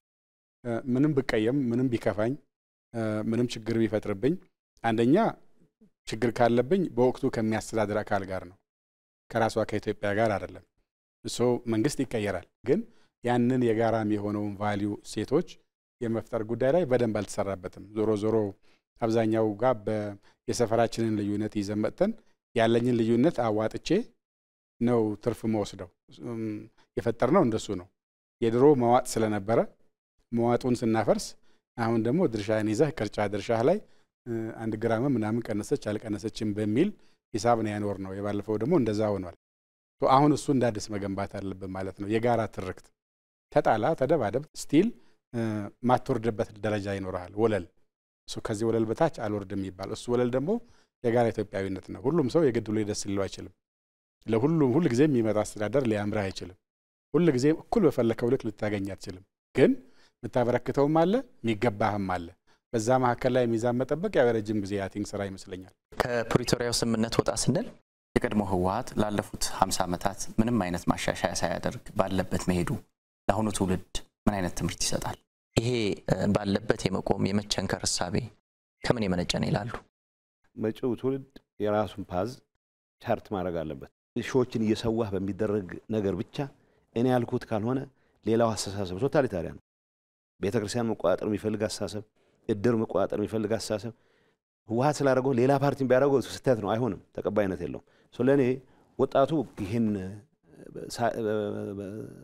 ምንም ብቀየም ምንም ቢከፋኝ ምንም ችግር ቢፈጥርብኝ አንደኛ ችግር ካለብኝ በወቅቱ ከሚያስተዳድር አካል ጋር ነው፣ ከራሷ ከኢትዮጵያ ጋር አይደለም። መንግስት ይቀየራል፣ ግን ያንን የጋራም የሆነውን ቫልዩ ሴቶች የመፍጠር ጉዳይ ላይ በደንብ አልተሰራበትም። ዞሮ ዞሮ አብዛኛው ጋር የሰፈራችንን ልዩነት ይዘን መጥተን ያለኝን ልዩነት አዋጥቼ ነው ትርፍ መወስደው የፈጠርነው እንደሱ ነው። የድሮ መዋጥ ስለነበረ መዋጡን ስናፈርስ አሁን ደግሞ ድርሻን ይዘህ ቅርጫ ድርሻህ ላይ 1 ግራም ምናምን ቀነሰች አልቀነሰችም በሚል ሂሳብ ነው ያኖር ነው። የባለፈው ደግሞ እንደዛ ሆኗል። አሁን እሱ እንዳዲስ መገንባት አለብን ማለት ነው። የጋራ ትርክት ተጣላ ተደባደብ ስቲል ማትወርድበት ደረጃ ይኖርሃል። ወለል እሱ ከዚህ ወለል በታች አልወርድም ይባል። እሱ ወለል ደግሞ የጋራ ኢትዮጵያዊነት ነው። ሁሉም ሰው የግድ ብሎ ይደስ ሊለው አይችልም። ለሁሉም ሁሉ ጊዜ የሚመጣ አስተዳደር ሊያምራ አይችልም። ሁሉ ጊዜ እኩል በፈለከው ልክ ልታገኝ አትችልም። ግን መታበረከተውም አለ የሚገባህም አለ። በዛ መካከል ላይ ሚዛን መጠበቅ ያው ረጅም ጊዜ ያቲንግ ስራ ይመስለኛል።
ከፕሪቶሪያው ስምምነት ወጣ ስንል የቀድሞ ህወሓት ላለፉት 50 ዓመታት ምንም አይነት ማሻሻያ ሳያደርግ ባለበት መሄዱ ለአሁኑ ትውልድ ምን አይነት ትምህርት ይሰጣል? ይሄ ባለበት የመቆም የመቸንከር ሐሳቤ ከምን የመነጨ ነው ይላሉ?
መጪው ትውልድ የራሱን ፓዝ ቻርት ማድረግ አለበት። ሾችን እየሰዋህ በሚደረግ ነገር ብቻ እኔ ያልኩት ካልሆነ ሌላው አስተሳሰብ ቶታሊታሪያን ነው። ቤተክርስቲያን መቋጠር የሚፈልግ አስተሳሰብ፣ እድር መቋጠር የሚፈልግ አስተሳሰብ ህወሓት ስላደረገው ሌላ ፓርቲን ቢያደርገው ስህተት ነው፣ አይሆንም፣ ተቀባይነት የለውም። ለኔ ወጣቱ ይሄን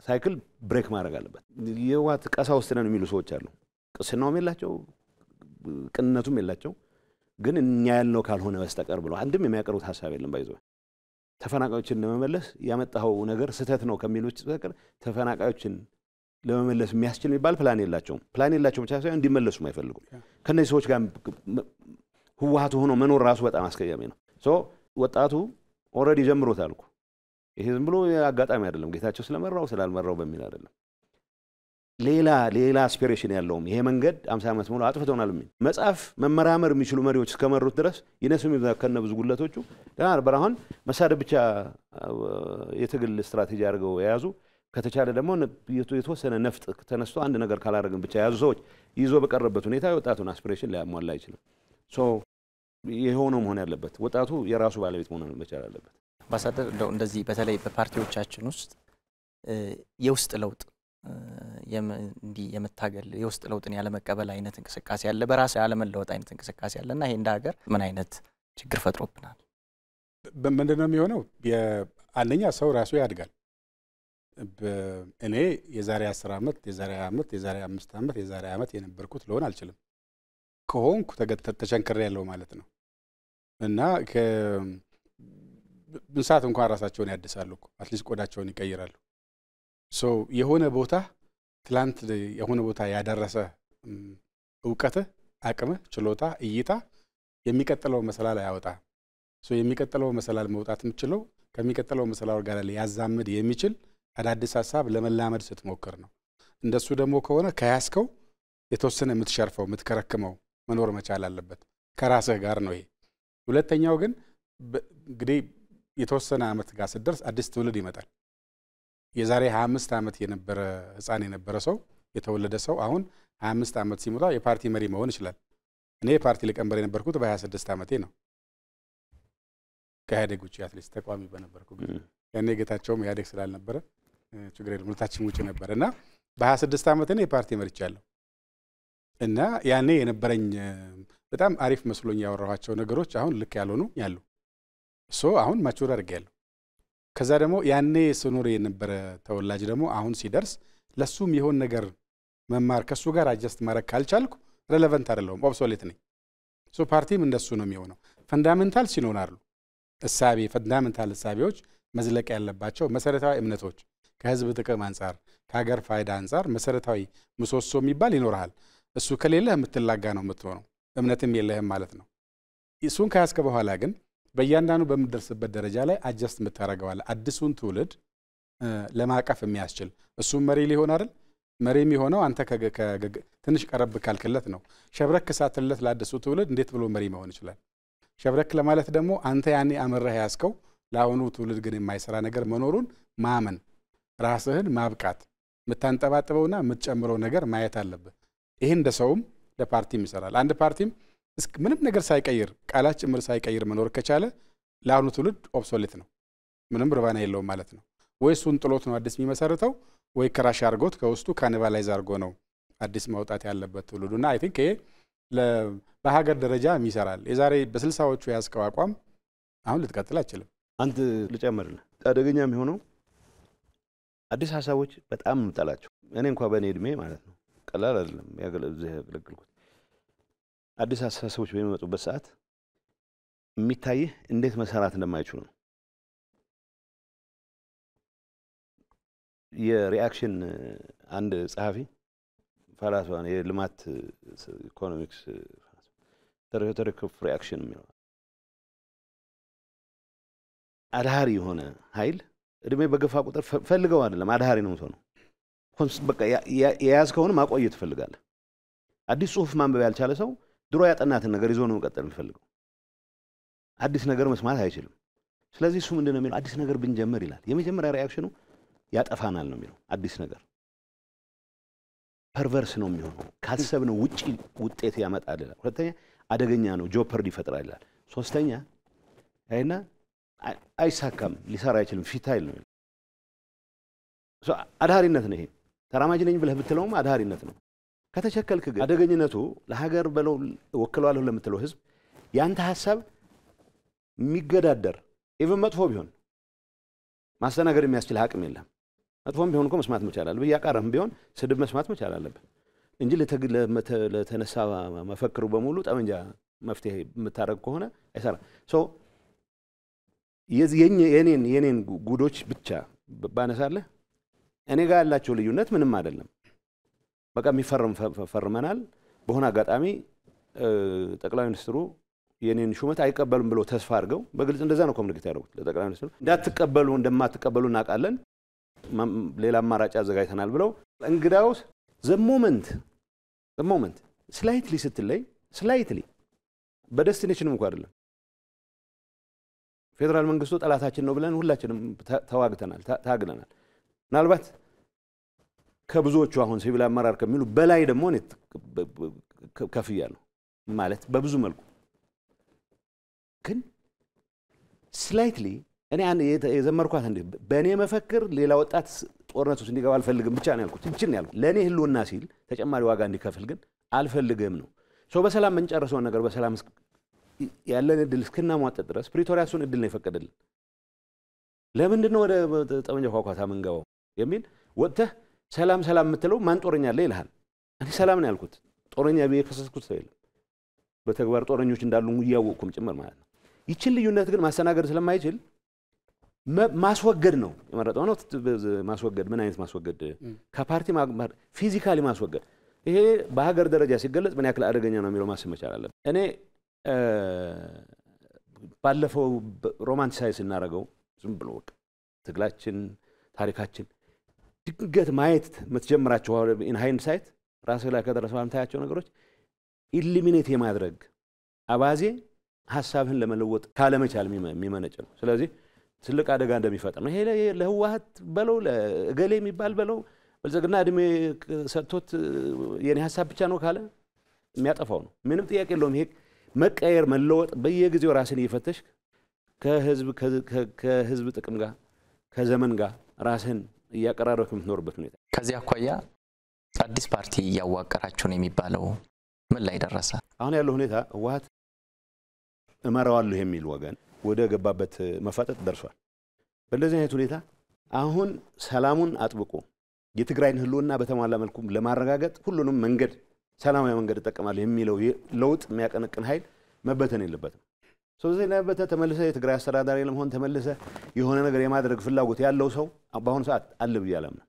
ሳይክል ብሬክ ማድረግ አለበት። የህወሓት ቀሳውስት ነን የሚሉ ሰዎች አሉ። ቅስናውም የላቸው ቅንነቱም የላቸው፣ ግን እኛ ያልነው ካልሆነ በስተቀር ብለው አንድም የሚያቀርቡት ሐሳብ የለም። ባይዘው ተፈናቃዮችን ለመመለስ ያመጣው ነገር ስህተት ነው ከሚሉት በቀር ተፈናቃዮችን ለመመለስ የሚያስችል የሚባል ፕላን የላቸውም። ፕላን የላቸውም ብቻ ሳይሆን እንዲመለሱም አይፈልጉም። ከነዚህ ሰዎች ጋር ህወሓት ሆኖ መኖር ራሱ በጣም አስቀያሚ ነው። ወጣቱ ኦልሬዲ ጀምሮታል እኮ ይሄ ዝም ብሎ አጋጣሚ አይደለም። ጌታቸው ስለመራው ስላልመራው በሚል አይደለም። ሌላ አስፒሬሽን ያለውም ይሄ መንገድ 50 ዓመት ሙሉ አጥፍተውናል የሚል መጽሐፍ መመራመር የሚችሉ መሪዎች እስከመሩት ድረስ ይነሱም ከነ ብዙ ጉለቶቹ ደህና ነበር። አሁን መሳደብ ብቻ የትግል ስትራቴጂ አድርገው የያዙ ከተቻለ ደግሞ የተወሰነ ነፍጥ ተነስቶ አንድ ነገር ካላደረግን ብቻ የያዙ ሰዎች ይዞ በቀረበት ሁኔታ የወጣቱን አስፒሬሽን ሊያሟላ አይችልም። የሆነው መሆን ያለበት ወጣቱ የራሱ ባለቤት መሆን መቻል አለበት።
አምባሳደር እንደዚህ በተለይ በፓርቲዎቻችን ውስጥ የውስጥ ለውጥ እንዲህ የመታገል የውስጥ ለውጥን ያለ መቀበል አይነት እንቅስቃሴ ያለ በራስ ያለ መለወጥ አይነት እንቅስቃሴ ያለና ይሄ እንደ ሀገር ምን አይነት ችግር ፈጥሮብናል?
ምንድነው የሚሆነው? አንደኛ ሰው ራሱ ያድጋል። እኔ የዛሬ 10 ዓመት የዛሬ 20 ዓመት የዛሬ 5 ዓመት የዛሬ ዓመት የነበርኩት ልሆን አልችልም። ከሆንኩ ተቸንክሬ ያለው ማለት ነው። እና እንስሳት እንኳን ራሳቸውን ያድሳሉ እኮ አትሊስት ቆዳቸውን ይቀይራሉ። የሆነ ቦታ ትላንት የሆነ ቦታ ያደረሰ ዕውቀትህ፣ አቅምህ፣ ችሎታ፣ እይታ የሚቀጥለው መሰላል ያወጣ የሚቀጥለው መሰላል መውጣት የምችለው ከሚቀጥለው መሰላል ጋር ሊያዛምድ የሚችል አዳዲስ ሐሳብ ለመላመድ ስትሞክር ነው። እንደሱ ደግሞ ከሆነ ከያስከው የተወሰነ የምትሸርፈው የምትከረክመው መኖር መቻል አለበት ከራስህ ጋር ነው ይሄ። ሁለተኛው ግን እንግዲህ የተወሰነ ዓመት ጋር ሲደርስ አዲስ ትውልድ ይመጣል። የዛሬ 25 ዓመት የነበረ ህፃን የነበረ ሰው የተወለደ ሰው አሁን 25 ዓመት ሲሞላ የፓርቲ መሪ መሆን ይችላል። እኔ የፓርቲ ሊቀመንበር የነበርኩት በ26 ዓመቴ ነው። ከኢህአዴግ ውጭ አትሊስት ተቋሚ በነበርኩ ጊዜ ያኔ ጌታቸውም ኢህአዴግ ስላልነበረ ችግር የለም ሁለታችን ውጭ ነበር እና በ26 ዓመቴ ነው የፓርቲ መሪቻለሁ። እና ያኔ የነበረኝ በጣም አሪፍ መስሎኝ ያወራኋቸው ነገሮች አሁን ልክ ያልሆኑ ያሉ አሁን ማቹር አድርጌያለሁ። ከዛ ደግሞ ያኔ ስኖር የነበረ ተወላጅ ደግሞ አሁን ሲደርስ ለሱም ይሆን ነገር መማር ከሱ ጋር አጀስት ማድረግ ካልቻልኩ ሬሌቫንት አይደለሁም፣ ኦብሶሌት ነኝ። ፓርቲም እንደሱ ነው የሚሆነው። ፈንዳሜንታል ሲኖራሉ እሳቤ ፈንዳሜንታል እሳቤዎች መዝለቅ ያለባቸው መሰረታዊ እምነቶች ከህዝብ ጥቅም አንፃር ከሀገር ፋይዳ አንፃር መሰረታዊ ምሰሶ የሚባል ይኖርሃል። እሱ ከሌለህ የምትላጋ ነው የምትሆነው፣ እምነትም የለህም ማለት ነው። እሱን ከያዝከ በኋላ ግን በእያንዳንዱ በምትደርስበት ደረጃ ላይ አጀስት የምታደርገዋለህ አዲሱን ትውልድ ለማቀፍ የሚያስችል እሱም መሪ ሊሆን አይደል? መሪ የሚሆነው አንተ ትንሽ ቀረብ ካልክለት ነው። ሸብረክ ሳትለት ለአዲሱ ትውልድ እንዴት ብሎ መሪ መሆን ይችላል? ሸብረክ ለማለት ደግሞ አንተ ያኔ አመረህ ያዝከው ለአሁኑ ትውልድ ግን የማይሰራ ነገር መኖሩን ማመን፣ ራስህን ማብቃት፣ የምታንጠባጥበውና የምትጨምረው ነገር ማየት አለብህ። ይሄ እንደ ሰውም ለፓርቲም ይሰራል። አንድ ፓርቲም ምንም ነገር ሳይቀይር ቃላት ጭምር ሳይቀይር መኖር ከቻለ ለአሁኑ ትውልድ ኦብሶሌት ነው፣ ምንም ርባና የለውም ማለት ነው። ወይ እሱን ጥሎት ነው አዲስ የሚመሰርተው ወይ ክራሽ አድርጎት ከውስጡ ካኒባላይዝ አድርጎ ነው አዲስ ማውጣት ያለበት ትውልዱና አይ ቲንክ ይሄ በሀገር ደረጃ ይሰራል። የዛሬ በ60ዎቹ ያዝከው አቋም አሁን ልትቀጥል አትችልም።
አንድ ልጨምርልህ፣ አደገኛ የሚሆነው አዲስ ሐሳቦች በጣም እንጠላቸው። እኔ እንኳን በእኔ እድሜ ማለት ነው ቀላል አይደለም ያገለግልኩት። አዲስ ሐሳቦች በሚመጡበት ሰዓት የሚታይህ እንዴት መሰራት እንደማይችሉ ነው። የሪአክሽን አንድ ጸሐፊ ፈላስፋ ነው፣ የልማት ኢኮኖሚክስ ተሪቶሪክ ኦፍ ሪአክሽን የሚለው አድሃሪ የሆነ ኃይል እድሜ በገፋ ቁጥር ፈልገው አይደለም አድሃሪ ነው ነው በቃ የያዝከውን ማቆየት ትፈልጋለህ። አዲስ ጽሁፍ ማንበብ ያልቻለ ሰው ድሮ ያጠናትን ነገር ይዞ ነው መቀጠል የሚፈልገው። አዲስ ነገር መስማት አይችልም። ስለዚህ እሱ ምንድነው የሚለው አዲስ ነገር ብንጀምር ይላል። የመጀመሪያ ሪአክሽኑ ያጠፋናል ነው የሚለው። አዲስ ነገር ፐርቨርስ ነው የሚሆነው፣ ካሰብነው ውጪ ውጤት ያመጣል ይላል። ሁለተኛ አደገኛ ነው፣ ጆፐርድ ይፈጥራል ይላል። ሶስተኛ አይና አይሳካም፣ ሊሰራ አይችልም፣ ፊታይል ነው። አድሃሪነት ነው ይሄ። ተራማጅ ነኝ ብለህ ብትለውም አድሃሪነት ነው። ከተቸከልክ ግን አደገኝነቱ ለሀገር በለው ወክለዋለሁ ለምትለው ህዝብ ያንተ ሐሳብ የሚገዳደር ኢቭን መጥፎ ቢሆን ማስተናገድ የሚያስችል አቅም የለም። መጥፎም ቢሆን እኮ መስማት መቻል አለብህ። ያቃረም ቢሆን ስድብ መስማት መቻል አለብህ እንጂ ለተነሳ መፈክሩ በሙሉ ጠመንጃ መፍትሄ የምታደርግ ከሆነ አይሰራም። የኔን ጉዶች ብቻ ባነሳለህ እኔ ጋር ያላቸው ልዩነት ምንም አይደለም። በቃ የሚፈርም ፈርመናል። በሆነ አጋጣሚ ጠቅላይ ሚኒስትሩ የኔን ሹመት አይቀበሉም ብለው ተስፋ አድርገው በግልጽ እንደዛ ነው ኮሙኒኬት ያደረጉት ለጠቅላይ ሚኒስትሩ። እንደማትቀበሉ እናውቃለን፣ ሌላ አማራጭ አዘጋጅተናል ብለው እንግዳውስ ዘሞመንት ስላይትሊ ስትለይ ስላይትሊ በደስቲኔሽንም እንኳን አይደለም ፌደራል መንግስቱ ጠላታችን ነው ብለን ሁላችንም ተዋግተናል፣ ታግለናል። ምናልባት ከብዙዎቹ አሁን ሲቪል አመራር ከሚሉ በላይ ደግሞ እኔ ከፍያለሁ ማለት በብዙ መልኩ ግን ስላይትሊ እኔ የዘመርኳት እንደ በእኔ መፈክር ሌላ ወጣት ጦርነት ውስጥ እንዲገባ አልፈልግም ብቻ ነው ያልኩት። እንችን ያልኩት ለኔ ህልውና ሲል ተጨማሪ ዋጋ እንዲከፍል ግን አልፈልግም ነው። ሰው በሰላም መንጨርሰው ነገር በሰላም ያለን እድል እስከናሟጠጥ ድረስ ፕሪቶሪያሱን እድል ነው የፈቀደልን። ለምንድን ነው ወደ ጠመንጃ ኳኳታ መንገባው የሚል ወጥተህ ሰላም የምትለው ማን ጦረኛ አለ ይልሃል። እኔ ሰላም ነው ያልኩት። ጦረኛ ቢየ ከሰስኩት ሰው የለም። በተግባር ጦረኞች እንዳሉ ያወቅኩም ጭምር ማለት ነው። ይችን ልዩነት ግን ማስተናገድ ስለማይችል ማስወገድ ነው የመረጠው ነው። ማስወገድ ምን አይነት ማስወገድ? ከፓርቲ ፊዚካሊ ማስወገድ። ይሄ በሀገር ደረጃ ሲገለጽ ምን ያክል አደገኛ ነው የሚለው ማሰብ መቻል አለብን። እኔ ባለፈው ሮማንቲሳይዝ እናደርገው ዝም ብሎ ትግላችን ታሪካችን ድንገት ማየት የምትጀምራቸው ኢን ሃይንድሳይት ራስህ ላይ ከደረሰ የምታያቸው ነገሮች ኢሊሚኔት የማድረግ አባዜ ሐሳብህን ለመለወጥ ካለመቻል የሚመነጭ ነው። ስለዚህ ትልቅ አደጋ እንደሚፈጠር ነው። ይሄ ለህዋሃት በለው ለእገሌ የሚባል በለው በልጽግና እድሜ ሰጥቶት የኔ ሐሳብ ብቻ ነው ካለ የሚያጠፋው ነው። ምንም ጥያቄ የለውም። ይሄ መቀየር መለወጥ በየጊዜው ራስን እየፈተሽ ከህዝብ ጥቅም ጋር ከዘመን ጋር ራስን እያቀራረብክ የምትኖርበት ሁኔታ።
ከዚህ አኳያ አዲስ ፓርቲ እያዋቀራችሁ ነው የሚባለው ምን ላይ ደረሰ?
አሁን ያለው ሁኔታ ህዋሃት እመራዋለሁ የሚል ወገን ወደ ገባበት መፋጠጥ ደርሷል። በእንደዚህ አይነት ሁኔታ አሁን ሰላሙን አጥብቆ የትግራይን ህልውና በተሟላ መልኩ ለማረጋገጥ ሁሉንም መንገድ ሰላማዊ መንገድ ተጠቅማለሁ የሚለው ለውጥ የሚያቀነቅን ኃይል መበተን የለበትም። ስለዚህ ለበተ ተመለሰ የትግራይ አስተዳዳሪ ለመሆን ተመለሰ የሆነ ነገር የማድረግ ፍላጎት ያለው ሰው በአሁኑ ሰዓት አለ ብዬ አላምንም።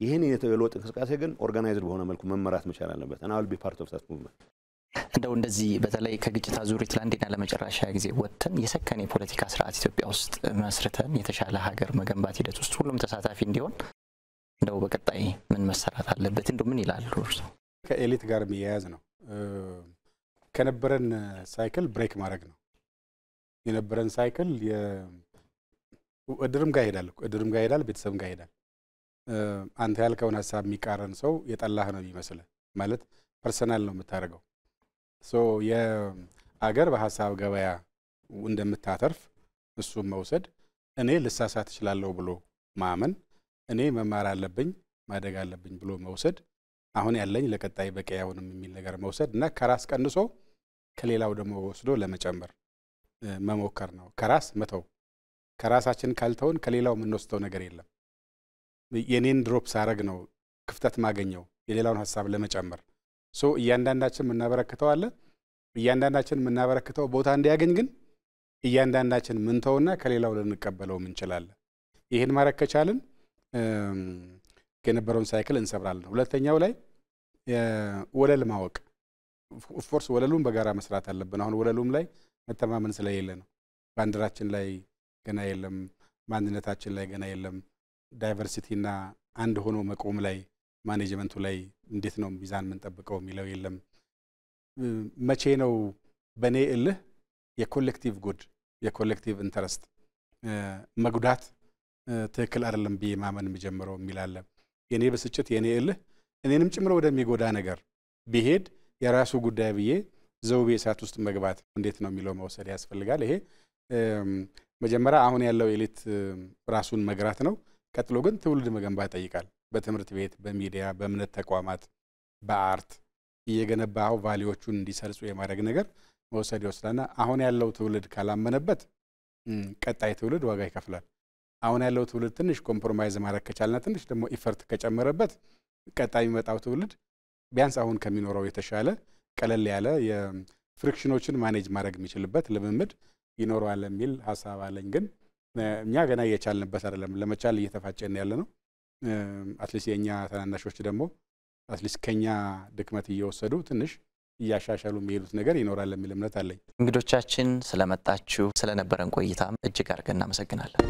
ይሄን የለውጥ እንቅስቃሴ ግን ኦርጋናይዝድ በሆነ መልኩ መመራት መቻል አለበት። እና አልቢ ፓርት ኦፍ ዛት ሙቭመንት
እንደው እንደዚህ በተለይ ከግጭት አዙሪት ለአንዴና ለመጨረሻ ጊዜ ወጥተን የሰከነ የፖለቲካ ስርዓት ኢትዮጵያ ውስጥ መስርተን የተሻለ ሀገር መገንባት ሂደት ውስጥ ሁሉም ተሳታፊ እንዲሆን እንደው በቀጣይ ምን መሰራት አለበት? እንደው ምን ይላሉ እርሶ?
ከኤሊት ጋር የሚያያዝ ነው። ከነበረን ሳይክል ብሬክ ማድረግ ነው። የነበረን ሳይክል እድርም ጋር ይሄዳል፣ ቤተሰብም ጋር ይሄዳል። አንተ ያልከውን ሐሳብ የሚቃረን ሰው የጠላህ ነው ይመስል ማለት ፐርሰናል ነው የምታደርገው። የአገር በሐሳብ ገበያ እንደምታተርፍ እሱም መውሰድ፣ እኔ ልሳሳት እችላለሁ ብሎ ማመን፣ እኔ መማር አለብኝ ማደግ አለብኝ ብሎ መውሰድ፣ አሁን ያለኝ ለቀጣይ በቀያውንም የሚል ነገር መውሰድ እና ከራስ ቀንሶ ከሌላው ደግሞ ወስዶ ለመጨመር መሞከር ነው። ከራስ መተው፣ ከራሳችን ካልተውን ከሌላው የምንወስደው ነገር የለም። የኔን ድሮፕ ሳረግ ነው ክፍተት ማገኘው የሌላውን ሐሳብ ለመጨመር። እያንዳንዳችን የምናበረክተው አለ። እያንዳንዳችን የምናበረክተው ቦታ እንዲያገኝ ግን እያንዳንዳችን ምንተውና ከሌላው ልንቀበለው እንችላለን። ይሄን ማድረግ ከቻልን የነበረውን ሳይክል እንሰብራለን። ሁለተኛው ላይ ወለል ማወቅ፣ ኦፍኮርስ ወለሉን በጋራ መስራት አለብን። አሁን ወለሉም ላይ መተማመን ስለሌለ ነው። ባንዲራችን ላይ ገና የለም፣ ማንነታችን ላይ ገና የለም። ዳይቨርሲቲና አንድ ሆኖ መቆም ላይ ማኔጅመንቱ ላይ እንዴት ነው ሚዛን የምንጠብቀው የሚለው የለም። መቼ ነው በኔ እልህ የኮሌክቲቭ ጉድ የኮሌክቲቭ ኢንተረስት መጉዳት ትክክል አይደለም ብዬ ማመን የሚጀምረው የሚላለ የኔ በስጭት የኔ እልህ እኔንም ጭምር ወደሚጎዳ ነገር ቢሄድ የራሱ ጉዳይ ብዬ ዘውቤ እሳት ውስጥ መግባት እንዴት ነው የሚለው መውሰድ ያስፈልጋል። ይሄ መጀመሪያ አሁን ያለው ኤሊት ራሱን መግራት ነው። ቀጥሎ ግን ትውልድ መገንባት ይጠይቃል። በትምህርት ቤት፣ በሚዲያ፣ በእምነት ተቋማት፣ በአርት እየገነባው ቫልዩዎቹን እንዲሰርጹ የማድረግ ነገር መውሰድ ይወስዳልና አሁን ያለው ትውልድ ካላመነበት ቀጣይ ትውልድ ዋጋ ይከፍላል። አሁን ያለው ትውልድ ትንሽ ኮምፕሮማይዝ ማድረግ ከቻለና ትንሽ ደግሞ ኢፈርት ከጨመረበት ቀጣይ የሚመጣው ትውልድ ቢያንስ አሁን ከሚኖረው የተሻለ ቀለል ያለ የፍሪክሽኖችን ማኔጅ ማድረግ የሚችልበት ልምምድ ይኖረዋል የሚል ሐሳብ አለኝ። ግን እኛ ገና እየቻልንበት አይደለም ለመቻል እየተፋጨን ያለ ነው አትሊስት የኛ ተናናሾች ደግሞ አትሊስት ከኛ ድክመት እየወሰዱ ትንሽ እያሻሻሉ የሚሄዱት ነገር ይኖራል የሚል እምነት አለኝ
እንግዶቻችን ስለመጣችሁ ስለነበረን ቆይታም እጅግ አድርገን እናመሰግናለን